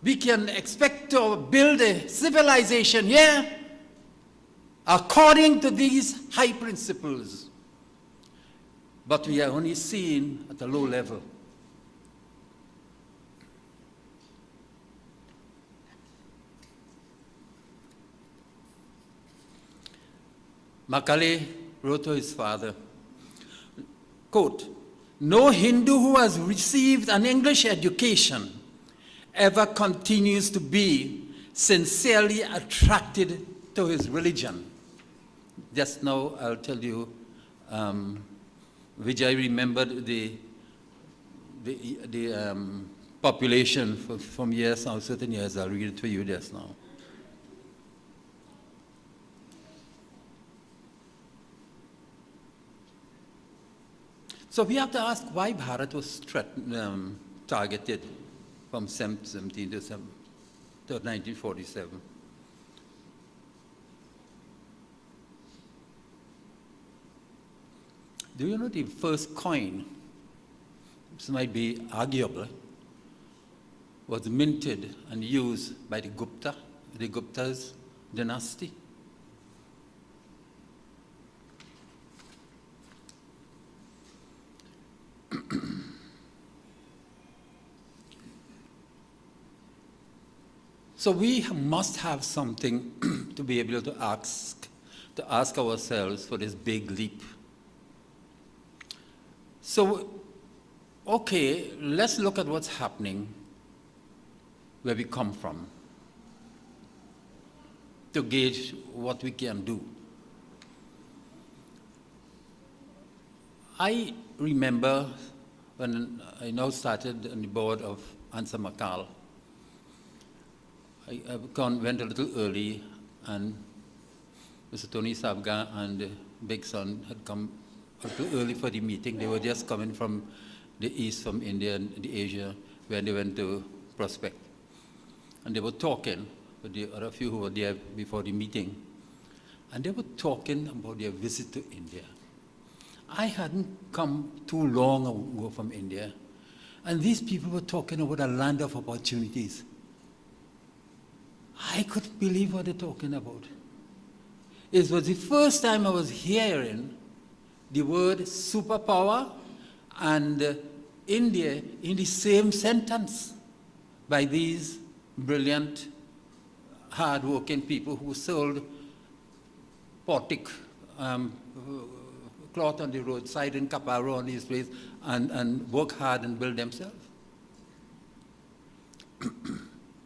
We can expect to build a civilization here according to these high principles. But we are only seen at a low level. Macaulay wrote to his father, quote, "No Hindu who has received an English education ever continues to be sincerely attracted to his religion." Just now, I'll tell you, which I remembered the population from years now, certain years. I'll read it to you just now. So we have to ask why Bharat was targeted from 17 to 1947. Do you know the first coin, this might be arguable, was minted and used by the Gupta's dynasty? So we must have something to be able to ask ourselves for this big leap. So, okay, let's look at what's happening where we come from to gauge what we can do. I remember when I now started on the board of Ansa Makal, I went a little early, and Mr. Tony Sabga and Big Son had come a little early for the meeting. They were just coming from the east, from India and the Asia, when they went to Prospect. And they were talking with the other few who were there before the meeting. And they were talking about their visit to India. I hadn't come too long ago from India, and these people were talking about a land of opportunities. I couldn't believe what they're talking about. It was the first time I was hearing the word superpower and India in the same sentence by these brilliant, hard-working people who sold portic cloth on the roadside in Caparo on these places and work hard and build themselves.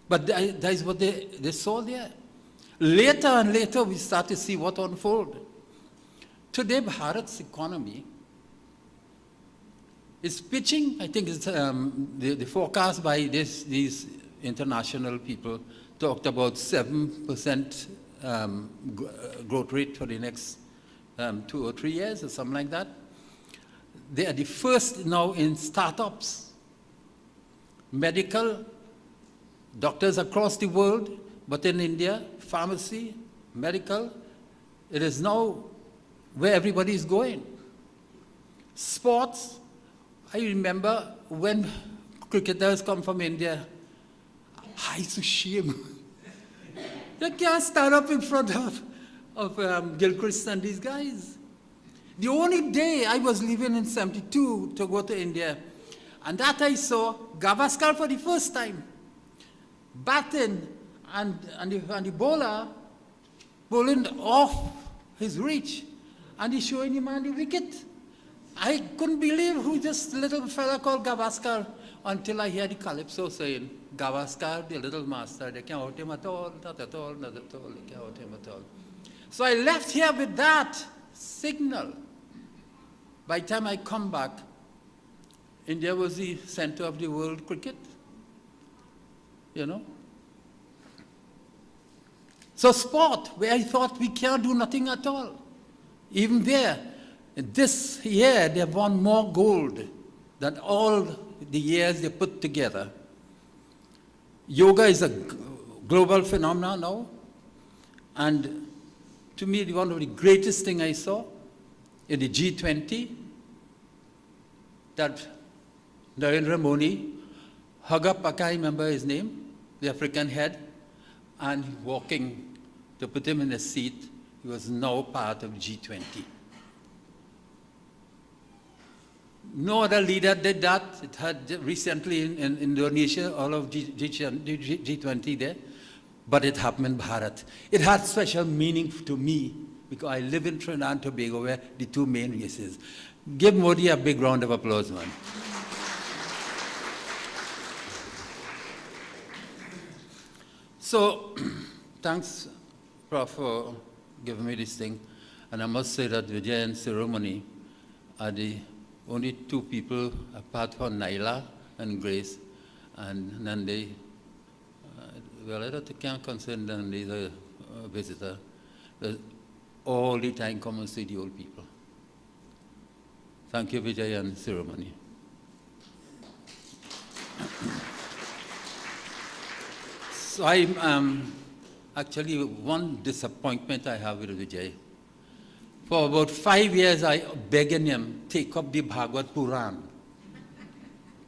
But that is what they saw there. Later and later, we start to see what unfolded. Today, Bharat's economy is pitching, I think it's the forecast by these international people talked about 7% growth rate for the next 2 or 3 years or something like that. They are the first now in startups, medical, doctors across the world, but in India, pharmacy, medical, it is now where everybody is going. Sports, I remember when cricketers come from India, I used to shame. They can't stand up in front of Gilchrist and these guys. The only day I was leaving in 72 to go to India, and that I saw Gavaskar for the first time, batting, and the bowler bowling off his reach, and he showing the man the wicket. I couldn't believe who this little fella called Gavaskar until I hear the calypso saying, Gavaskar, the little master, they can't out him at all, not at all, not at all, they can't out him at all. So I left here with that signal. By the time I come back, India was the center of the world cricket, you know. So sport, where I thought we can't do nothing at all, even there, this year they've won more gold than all the years they put together. Yoga is a global phenomenon now, and to me, one of the greatest things I saw in the G20, that Narendra Modi hug up, I can't remember his name, the African head, and walking to put him in a seat. He was now part of G20. No other leader did that. It had recently in Indonesia, all of G20 there, but it happened in Bharat. It had special meaning to me because I live in Trinidad and Tobago where the two main races. Give Modi a big round of applause, man. So, thanks, Prof, for giving me this thing. And I must say that Vijay and Ceremony are the only two people, apart from Naila and Grace, and Nandi. Well, I don't can't consider Nandi as a visitor. But all the time come and see the old people. Thank you, Vijay and Ceremony. So I'm actually one disappointment I have with Vijay. For about 5 years, I begged him, take up the Bhagavad Puran.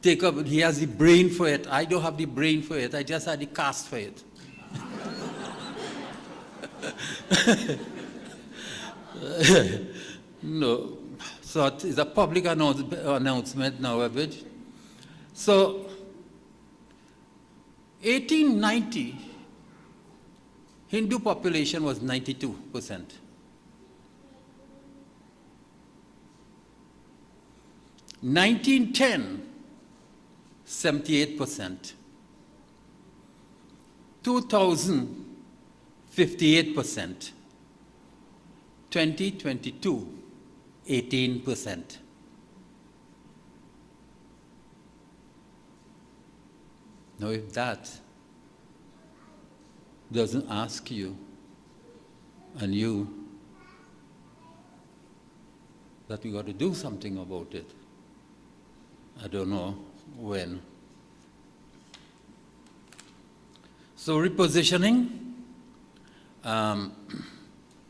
Take up, he has the brain for it. I don't have the brain for it. I just had the cast for it. No. So it's a public announcement now, Raviji. So, 1890, Hindu population was 92%. 1910, 78%. 2000, 58%. 2022, 18%. Now, if that doesn't ask you and you that we got to do something about it, I don't know when. So repositioning,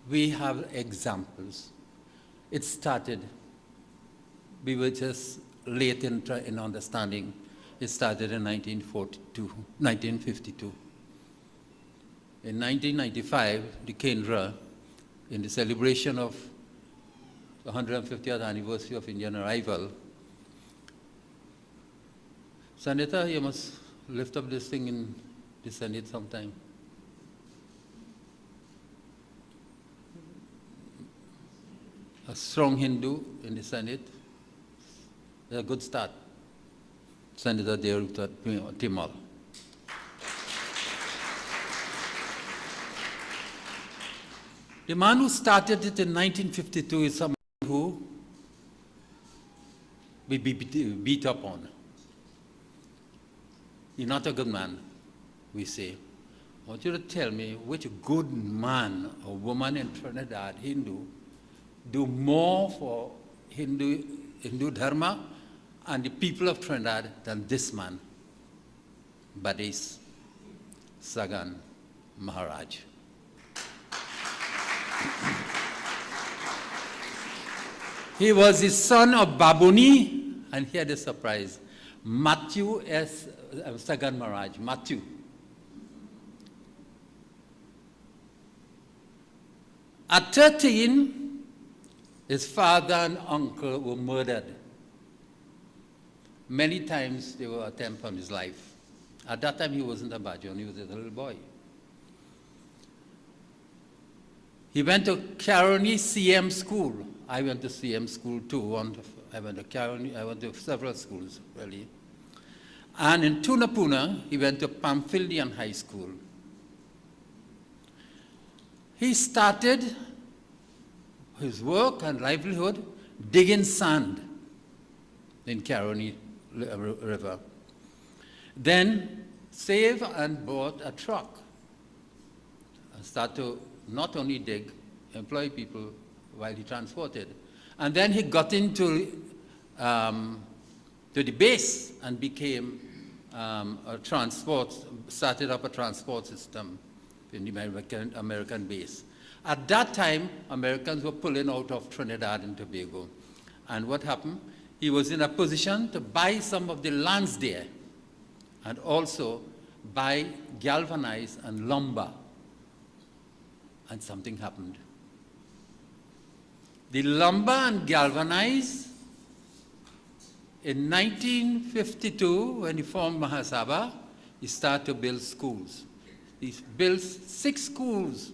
we have examples. It started, we were just late in understanding. It started in 1952. In 1995, the Kendra, in the celebration of the 150th anniversary of Indian arrival, Senator, you must lift up this thing in the Senate sometime. A strong Hindu in the Senate, a good start. Senator Deruta Timal. The man who started it in 1952 is someone who we beat up on. You're not a good man, we say. I want you to tell me which good man or woman in Trinidad, Hindu, do more for Hindu Dharma and the people of Trinidad than this man, Badis Sagan Maharaj. He was the son of Babuni and hear the surprise. Matthew S. Sagan Maharaj, Matthew. At 13, his father and uncle were murdered. Many times they were attempts on his life. At that time, he wasn't a Bajon, he was a little boy. He went to Caroni CM school. I went to CM school too. I went to Caroni, I went to several schools, really. And in Tunapuna, he went to Pamphylian High School. He started his work and livelihood digging sand in Caroni River. Then saved and bought a truck and started to not only dig, employ people while he transported. And then he got into to the base and became started up a transport system in the American base. At that time, Americans were pulling out of Trinidad and Tobago. And what happened? He was in a position to buy some of the lands there and also buy galvanized and lumber. And something happened. The lumber and galvanized, in 1952, when he formed Mahasabha, he started to build schools. He built 6 schools,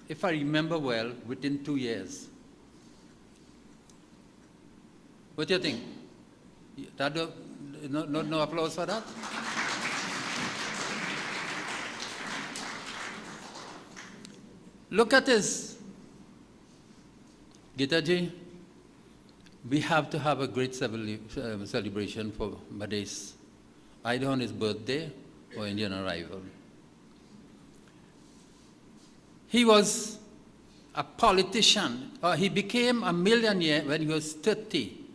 if I remember well, within 2 years. What do you think? No applause for that? Look at this. Gitaji, we have to have a great celebration for Madais, either on his birthday or Indian arrival. He was a politician. He became a millionaire when he was 30.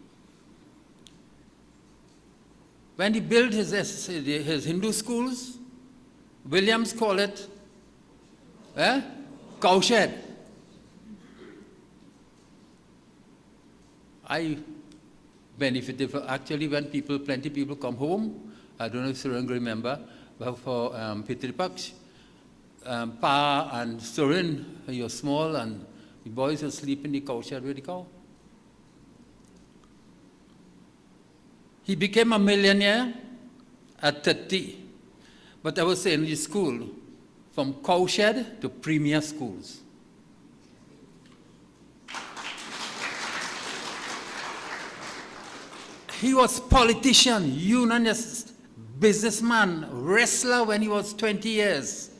When he built his Hindu schools, Williams called it cowshed. I benefited from, actually, when plenty people come home. I don't know if Suren remember, but for Pitripaksh, Pa and Suren, you're small, and the boys will sleep in the cowshed with the cow. He became a millionaire at 30. But I was saying in the school, from cowshed to premier schools. He was politician, unionist, businessman, wrestler when he was 20 years.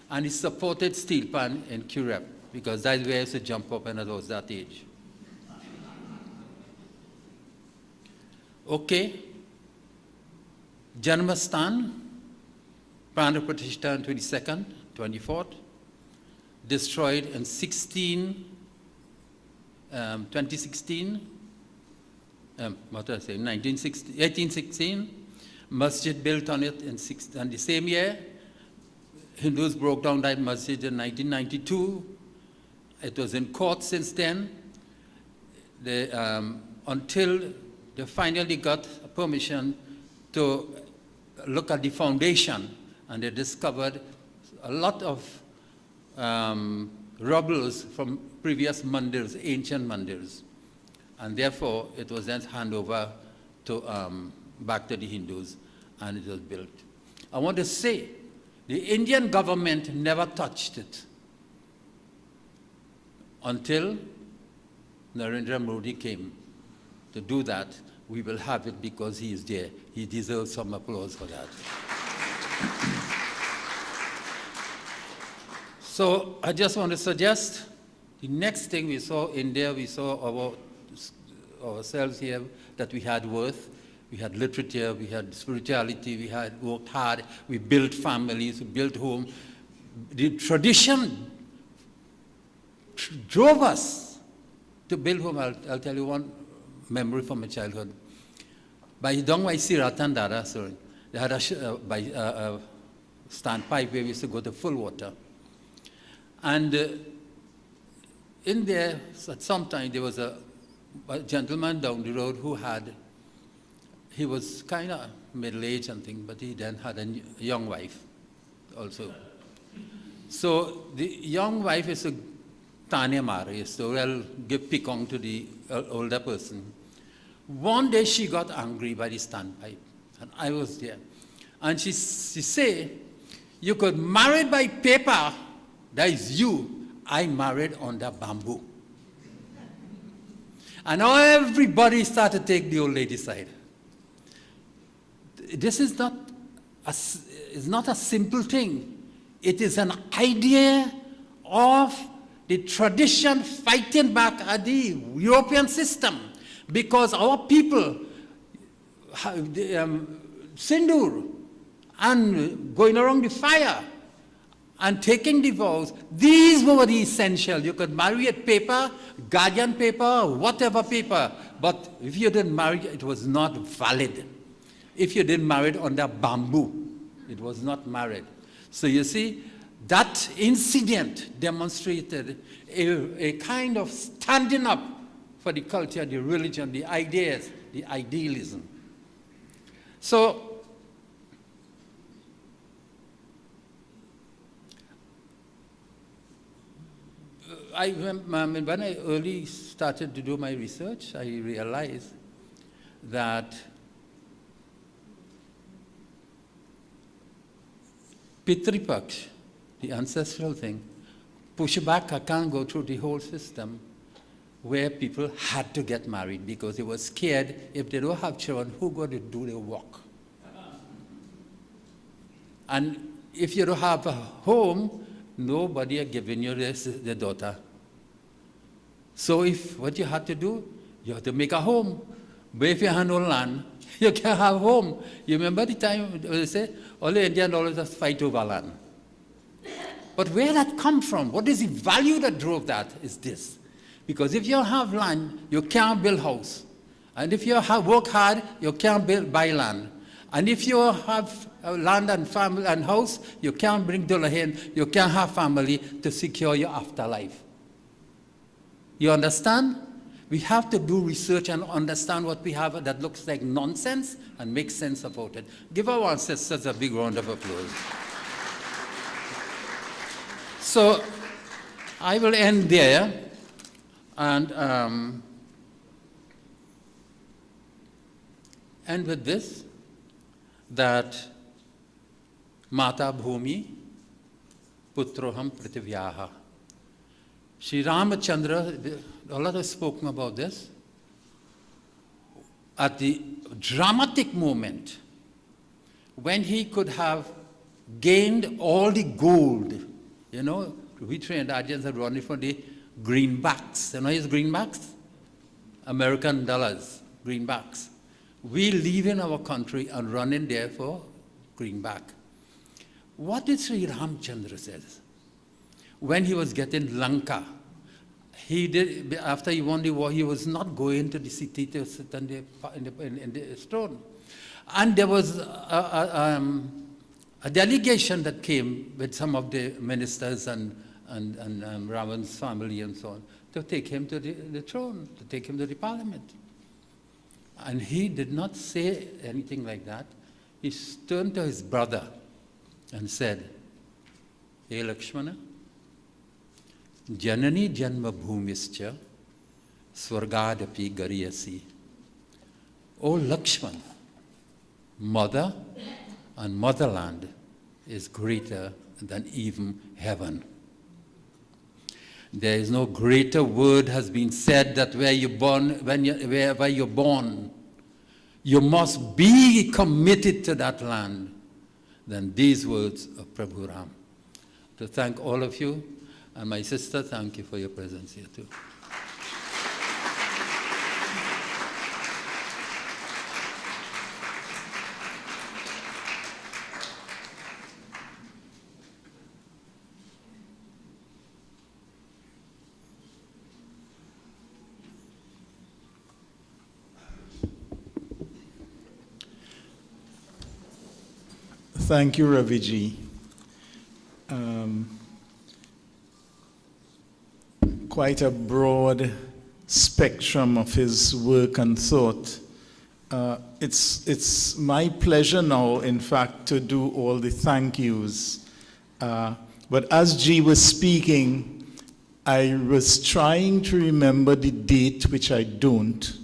And he supported steel pan in Curep, because that's where I used to jump up when I was that age. Okay. Janmastan, Prana Pratishtha on 22nd, 24th, destroyed in 2016. What did I say? 1816. Masjid built on it in the same year. Hindus broke down that masjid in 1992. It was in court since then. Until they finally got permission to look at the foundation, and they discovered a lot of rubbles from previous mandirs, ancient mandirs. And therefore, it was then handed over to, back to the Hindus, and it was built. I want to say, the Indian government never touched it until Narendra Modi came to do that. We will have it because he is there. He deserves some applause for that. So I just want to suggest the next thing we saw in there, we saw ourselves here, that we had worth, we had literature, we had spirituality, we had worked hard, we built families, we built home. The tradition drove us to build home. I'll tell you one memory from my childhood. By Dongwai Siratan Dara, they had a standpipe where we used to go to full water. And in there, at some time, there was a a gentleman down the road who he was kind of middle-aged and thing, but he then had a young wife also. So the young wife is a Tanya Mari, so I'll give picong to the older person. One day she got angry by the standpipe, and I was there. And she said, you could marry by paper, that is you. I married under bamboo. And now everybody started to take the old lady's side. This is not a simple thing. It is an idea of the tradition fighting back at the European system, because our people, sindoor, and going around the fire, and taking the vows, these were the essential. You could marry at paper, guardian paper, whatever paper, but if you didn't marry, it was not valid. If you didn't marry it under bamboo, it was not married. So you see, that incident demonstrated a kind of standing up for the culture, the religion, the ideas, the idealism. So, when I early started to do my research, I realized that Pitripaksh, the ancestral thing, push back, I can't go through the whole system where people had to get married because they were scared if they don't have children, who's going to do the work? And if you don't have a home, nobody are giving you the daughter. So what you had to do, you have to make a home. But if you have no land, you can't have home. You remember the time they say, all the Indian dollars just fight over land. But where that come from? What is the value that drove that is this. Because if you have land, you can't build house. And if you work hard, you can't buy land. And if you have land and family and house, you can't bring dollar in, you can't have family to secure your afterlife. You understand? We have to do research and understand what we have that looks like nonsense and make sense about it. Give our ancestors a big round of applause. So I will end there and end with this, that Mata Bhumi Putroham Prithivyaha. Sri Ramachandra, a lot has spoken about this. At the dramatic moment, when he could have gained all the gold, you know, we Trinidadians had run it for the greenbacks. You know his greenbacks? American dollars, greenbacks. We live in our country and run in there for greenback. What did Sri Ramchandra say? When he was getting Lanka, he did, after he won the war, he was not going to the city to sit in the throne. And there was a delegation that came with some of the ministers and Ravan's family and so on to take him to the throne, to take him to the parliament. And he did not say anything like that. He turned to his brother and said, "Hey Lakshmana, Janani Janma Bhumischa Swargadapi Gariyasi." O Lakshman, mother and motherland is greater than even heaven. There is no greater word has been said that where you're born, wherever you're born, you must be committed to that land than these words of Prabhu Ram. To thank all of you, and my sister, thank you for your presence here too. Thank you, Ravi G. Quite a broad spectrum of his work and thought. It's my pleasure now, in fact, to do all the thank yous. But as G was speaking, I was trying to remember the date, which I don't.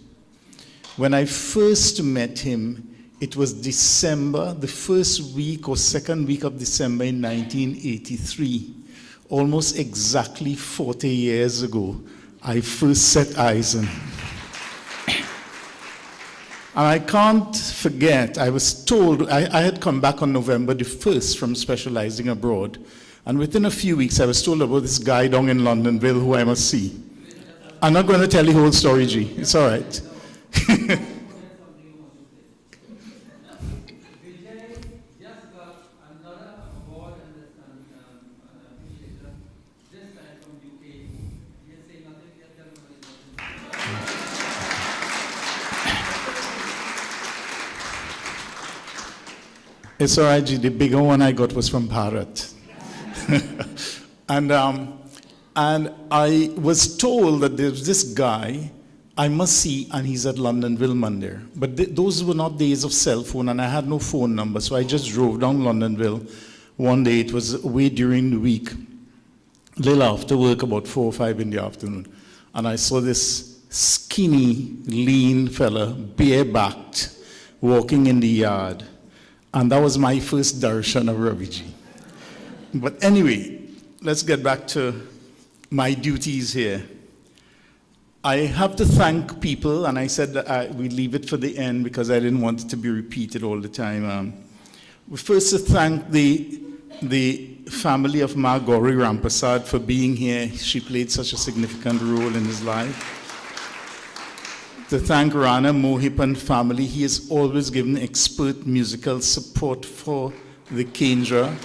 When I first met him, it was December, the first week or second week of December in 1983. Almost exactly 40 years ago, I first set eyes on him. And I can't forget, I was told, I had come back on November the 1st from specializing abroad. And within a few weeks, I was told about this guy down in Londonville who I must see. I'm not going to tell you the whole story, G. It's all right. It's all right, G. The bigger one I got was from Bharat. And I was told that there's this guy I must see, and he's at Londonville Mandir. But those were not days of cell phone, and I had no phone number, so I just drove down Londonville one day. It was way during the week, a little after work, about 4 or 5 in the afternoon. And I saw this skinny, lean fella, bare-backed, walking in the yard. And that was my first darshan of Ravi G. But anyway, let's get back to my duties here. I have to thank people, and I said that we leave it for the end because I didn't want it to be repeated all the time. First, to thank the family of Gauri Rampasad for being here. She played such a significant role in his life. To thank Rana Mohip and family. He has always given expert musical support for the Kendra.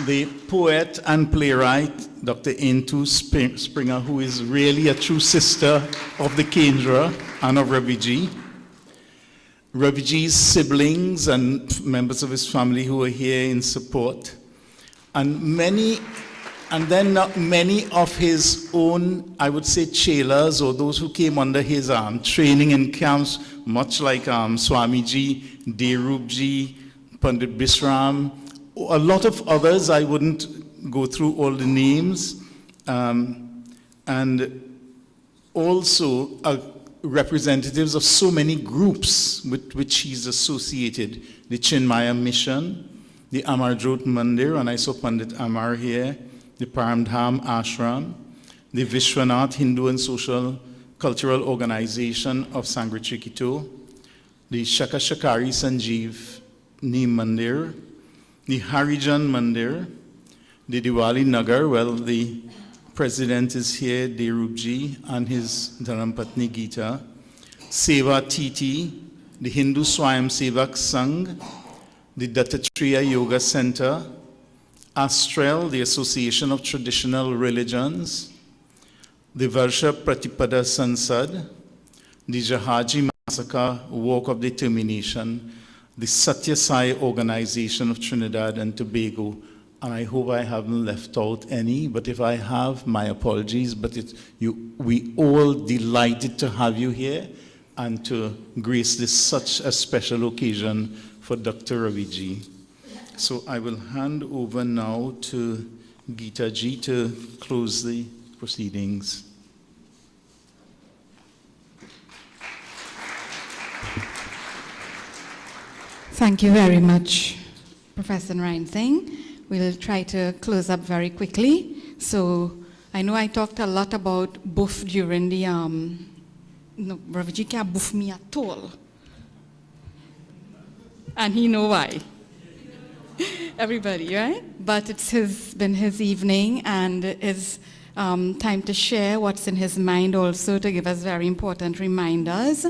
The poet and playwright, Dr. Intu Springer, who is really a true sister of the Kendra and of Ravi G. Ravi G's siblings and members of his family who are here in support. And then many of his own, I would say, chelas, or those who came under his training in camps, much like Swami G, Derub G, Pandit Bisram, a lot of others. I wouldn't go through all the names. And also representatives of so many groups with which he's associated. The Chinmaya Mission, the Amarjot Mandir, and I saw Pandit Amar here, the Paramdham Ashram, the Vishwanath Hindu and Social Cultural Organization of Sangre Chiquito, the Shaka Shakari Sanjeev Ni Mandir, the Harijan Mandir, the Diwali Nagar, well, the president is here, Derub Ji, and his Dharampatni Gita, Seva Titi, the Hindu Swayam Sevak Sangh, the Dattatreya Yoga Center, Astral, the Association of Traditional Religions, the Varsha Pratipada Sansad, the Jahaji Massacre Walk of Determination, the Satya Sai Organization of Trinidad and Tobago, and I hope I haven't left out any, but if I have, my apologies, but we all delighted to have you here and to grace this such a special occasion for Dr. Ravi G. So I will hand over now to Geeta Ji to close the proceedings. Thank you very much, Professor Narayan Singh. We'll try to close up very quickly. So I know I talked a lot about buff during the, no, Ravi Ji can't buff me at all. And he know why. Everybody, right? But it's been his evening, and it's time to share what's in his mind, also to give us very important reminders.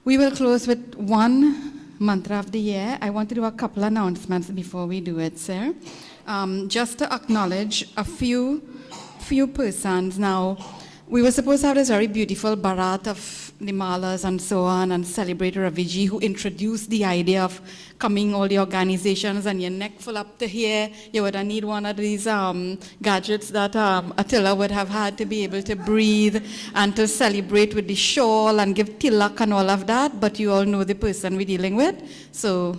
We will close with one mantra of the year. I want to do a couple announcements before we do it, sir. Just to acknowledge a few persons. Now, we were supposed to have this very beautiful barat of the malas and so on, and celebrate Ravi G, who introduced the idea of coming all the organizations and your neck full up to here. You would need one of these gadgets that Attila would have had to be able to breathe and to celebrate with the shawl and give tilak and all of that, but you all know the person we're dealing with, so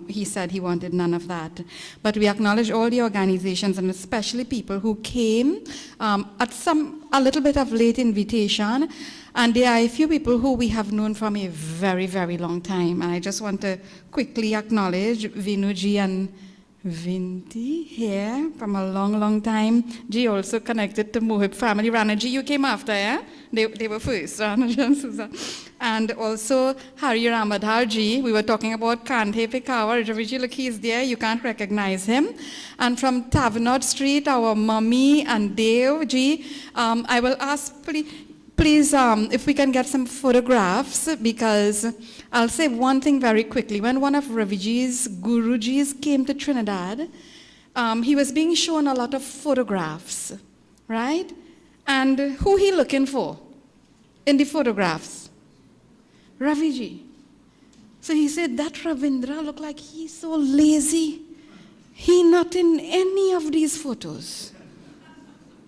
he said he wanted none of that. But we acknowledge all the organizations and especially people who came at a little bit of late invitation. And there are a few people who we have known from a very, very long time. And I just want to quickly acknowledge Vinuji and Vinti here from a long, long time. G also connected to Mohib family. Ranaji, you came after, yeah? They were first, Ranaji and Susan. And also Hari Ramadhar Ji. We were talking about Kanthe Pekawa. Raviji, look, he's there. You can't recognize him. And from Tavenot Street, our mummy and Dev Ji. I will ask, please, if we can get some photographs, because I'll say one thing very quickly. When one of Raviji's Gurujis came to Trinidad, he was being shown a lot of photographs, right? And who he looking for in the photographs? Raviji. So he said, that Ravindra look like he's so lazy. He not in any of these photos.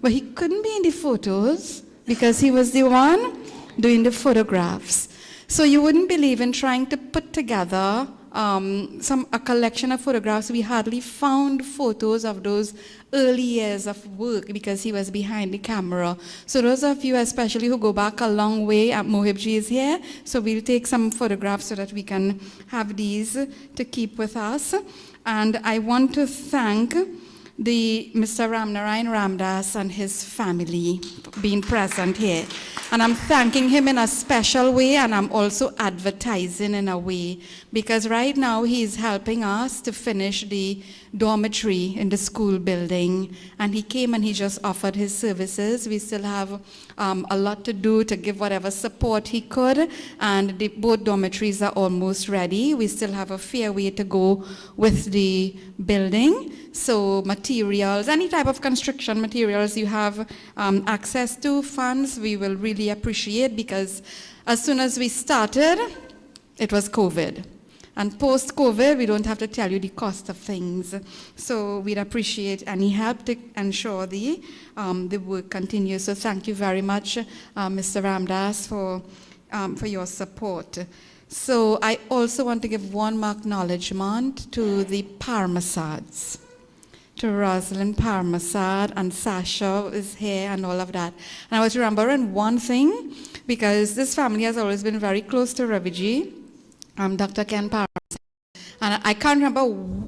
But he couldn't be in the photos because he was the one doing the photographs. So you wouldn't believe, in trying to put together a collection of photographs, we hardly found photos of those early years of work because he was behind the camera. So those of you especially who go back a long way, Mohibji is here, so we'll take some photographs so that we can have these to keep with us. And I want to thank Mr. Ramnarayan Ramdas and his family being present here. And I'm thanking him in a special way, and I'm also advertising in a way, because right now he's helping us to finish the dormitory in the school building, and he came and he just offered his services. We still have a lot to do to give whatever support he could, and both dormitories are almost ready. We still have a fair way to go with the building. So materials, any type of construction materials you have access to, funds, we will really appreciate, because as soon as we started, it was COVID. And post-COVID, we don't have to tell you the cost of things. So we'd appreciate any help to ensure the work continues. So thank you very much, Mr. Ramdas, for your support. So I also want to give one more acknowledgement to the Parmasads, to Rosalind Parmasad, and Sasha is here and all of that. And I was remembering one thing, because this family has always been very close to Ravi G, Dr. Ken Parmasad. And I can't remember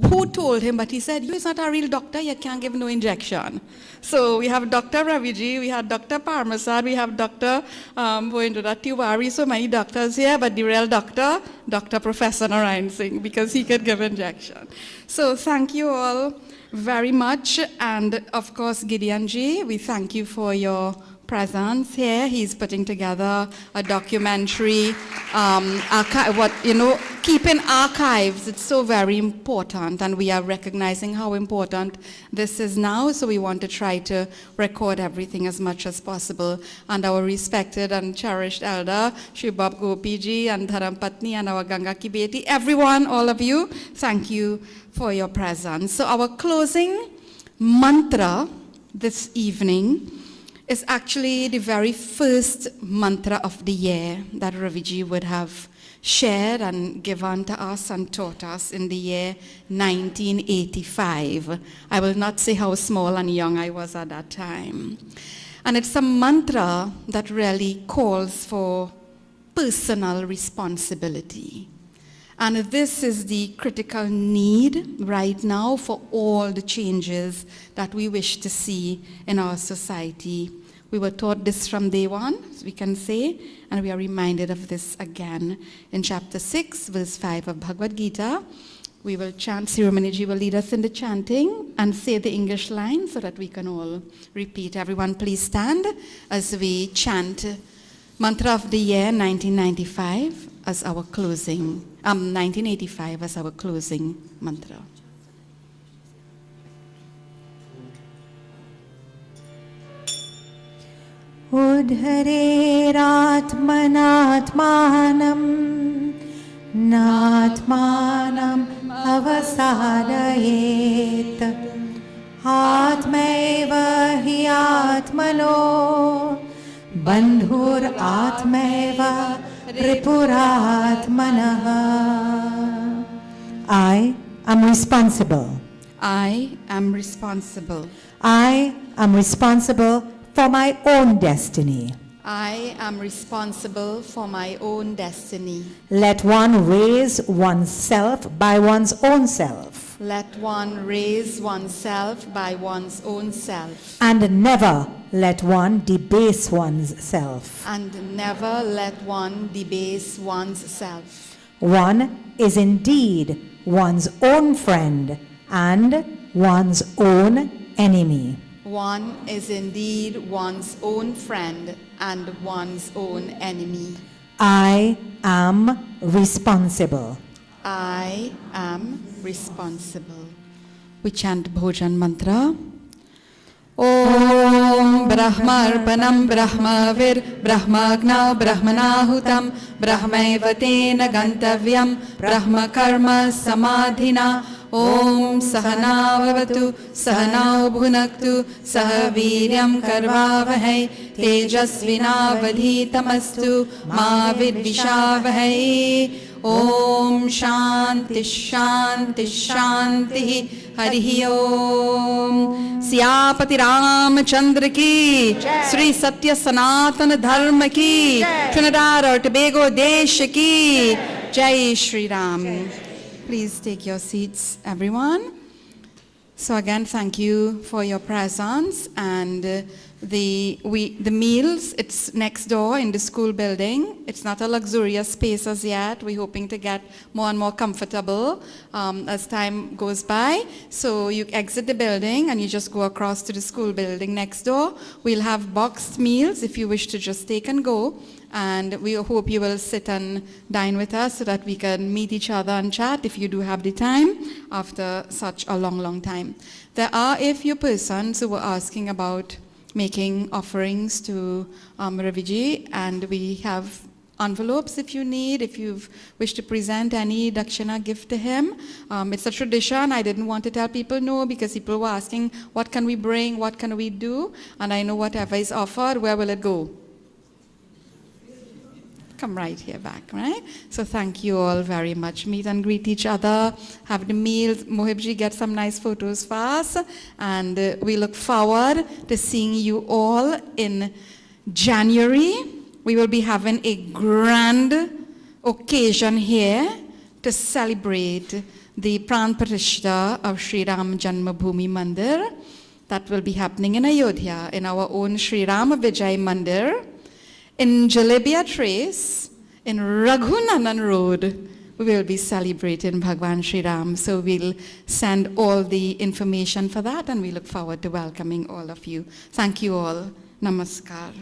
who told him, but he said, "You is not a real doctor, you can't give no injection." So we have Dr. Raviji, we have Dr. Parmasad, we have Dr. Tiwari, so many doctors here, but the real doctor, Dr. Professor Narayan Singh, because he could give injection. So thank you all very much. And of course, Gideon G, we thank you for your presence here. He's putting together a documentary, keeping archives. It's so very important, and we are recognizing how important this is now, so we want to try to record everything as much as possible. And our respected and cherished elder, Shri Bab Gopiji and Dharampatni and our Ganga Kibeti, everyone, all of you, thank you for your presence. So our closing mantra this evening is actually the very first mantra of the year that Raviji would have shared and given to us and taught us in the year 1985. I will not say how small and young I was at that time. And it's a mantra that really calls for personal responsibility. And this is the critical need right now for all the changes that we wish to see in our society. We were taught this from day one, we can say, and we are reminded of this again in chapter 6, verse 5 of Bhagavad Gita. We will chant, Ceremonial will lead us in the chanting and say the English line so that we can all repeat. Everyone please stand as we chant Mantra of the Year 1995 as our closing, 1985 as our closing mantra. O Uddhareratmanatmanam Natmanam avasadayet Atmaiva hi atmano Bandhur atmaiva ripuratmanaha. I am responsible. I am responsible. I am responsible for my own destiny. I am responsible for my own destiny. Let one raise oneself by one's own self. Let one raise oneself by one's own self. And never let one debase one's self. And never let one debase one's self. One is indeed one's own friend and one's own enemy. One is indeed one's own friend and one's own enemy. I am responsible. I am responsible. We chant Bhojan Mantra. Om Brahmarpanam Brahmavir Brahmagna Brahmanahutam Brahmaivatena Gantavyam Brahma Karma Samadhina. Om Sahana Bhavatu Sahana Bhunaktu Sahaviryam Karvavahai Tejasvinavadhitamastu Ma Vidvishavahai. Om Shanti Shanti Shanti Harihi Om. Siyapati Ramachandra ki Sri Satya Sanatana Dharma ki Trinidad or Tobago Desh ki Jai Shri Ram. Please take your seats, everyone. So again, thank you for your presence, and the meals, it's next door in the school building. It's not a luxurious space as yet. We're hoping to get more and more comfortable as time goes by. So you exit the building and you just go across to the school building next door. We'll have boxed meals if you wish to just take and go. And we hope you will sit and dine with us so that we can meet each other and chat if you do have the time after such a long, long time. There are a few persons who were asking about making offerings to Ravi G, and we have envelopes if you need, if you wish to present any dakshina gift to him. It's a tradition. I didn't want to tell people no because people were asking, what can we bring, what can we do? And I know whatever is offered, where will it go? Come right here back, right? So thank you all very much. Meet and greet each other, have the meals. Mohibji, get some nice photos for us. And we look forward to seeing you all in January. We will be having a grand occasion here to celebrate the Pran Pratishtha of Sri Ram Janmabhoomi Mandir. That will be happening in Ayodhya, in our own Sri Ram Vijay Mandir. In Jalebia Trace, in Raghunanan Road, we will be celebrating Bhagwan Sri Ram. So we'll send all the information for that, and we look forward to welcoming all of you. Thank you all. Namaskar.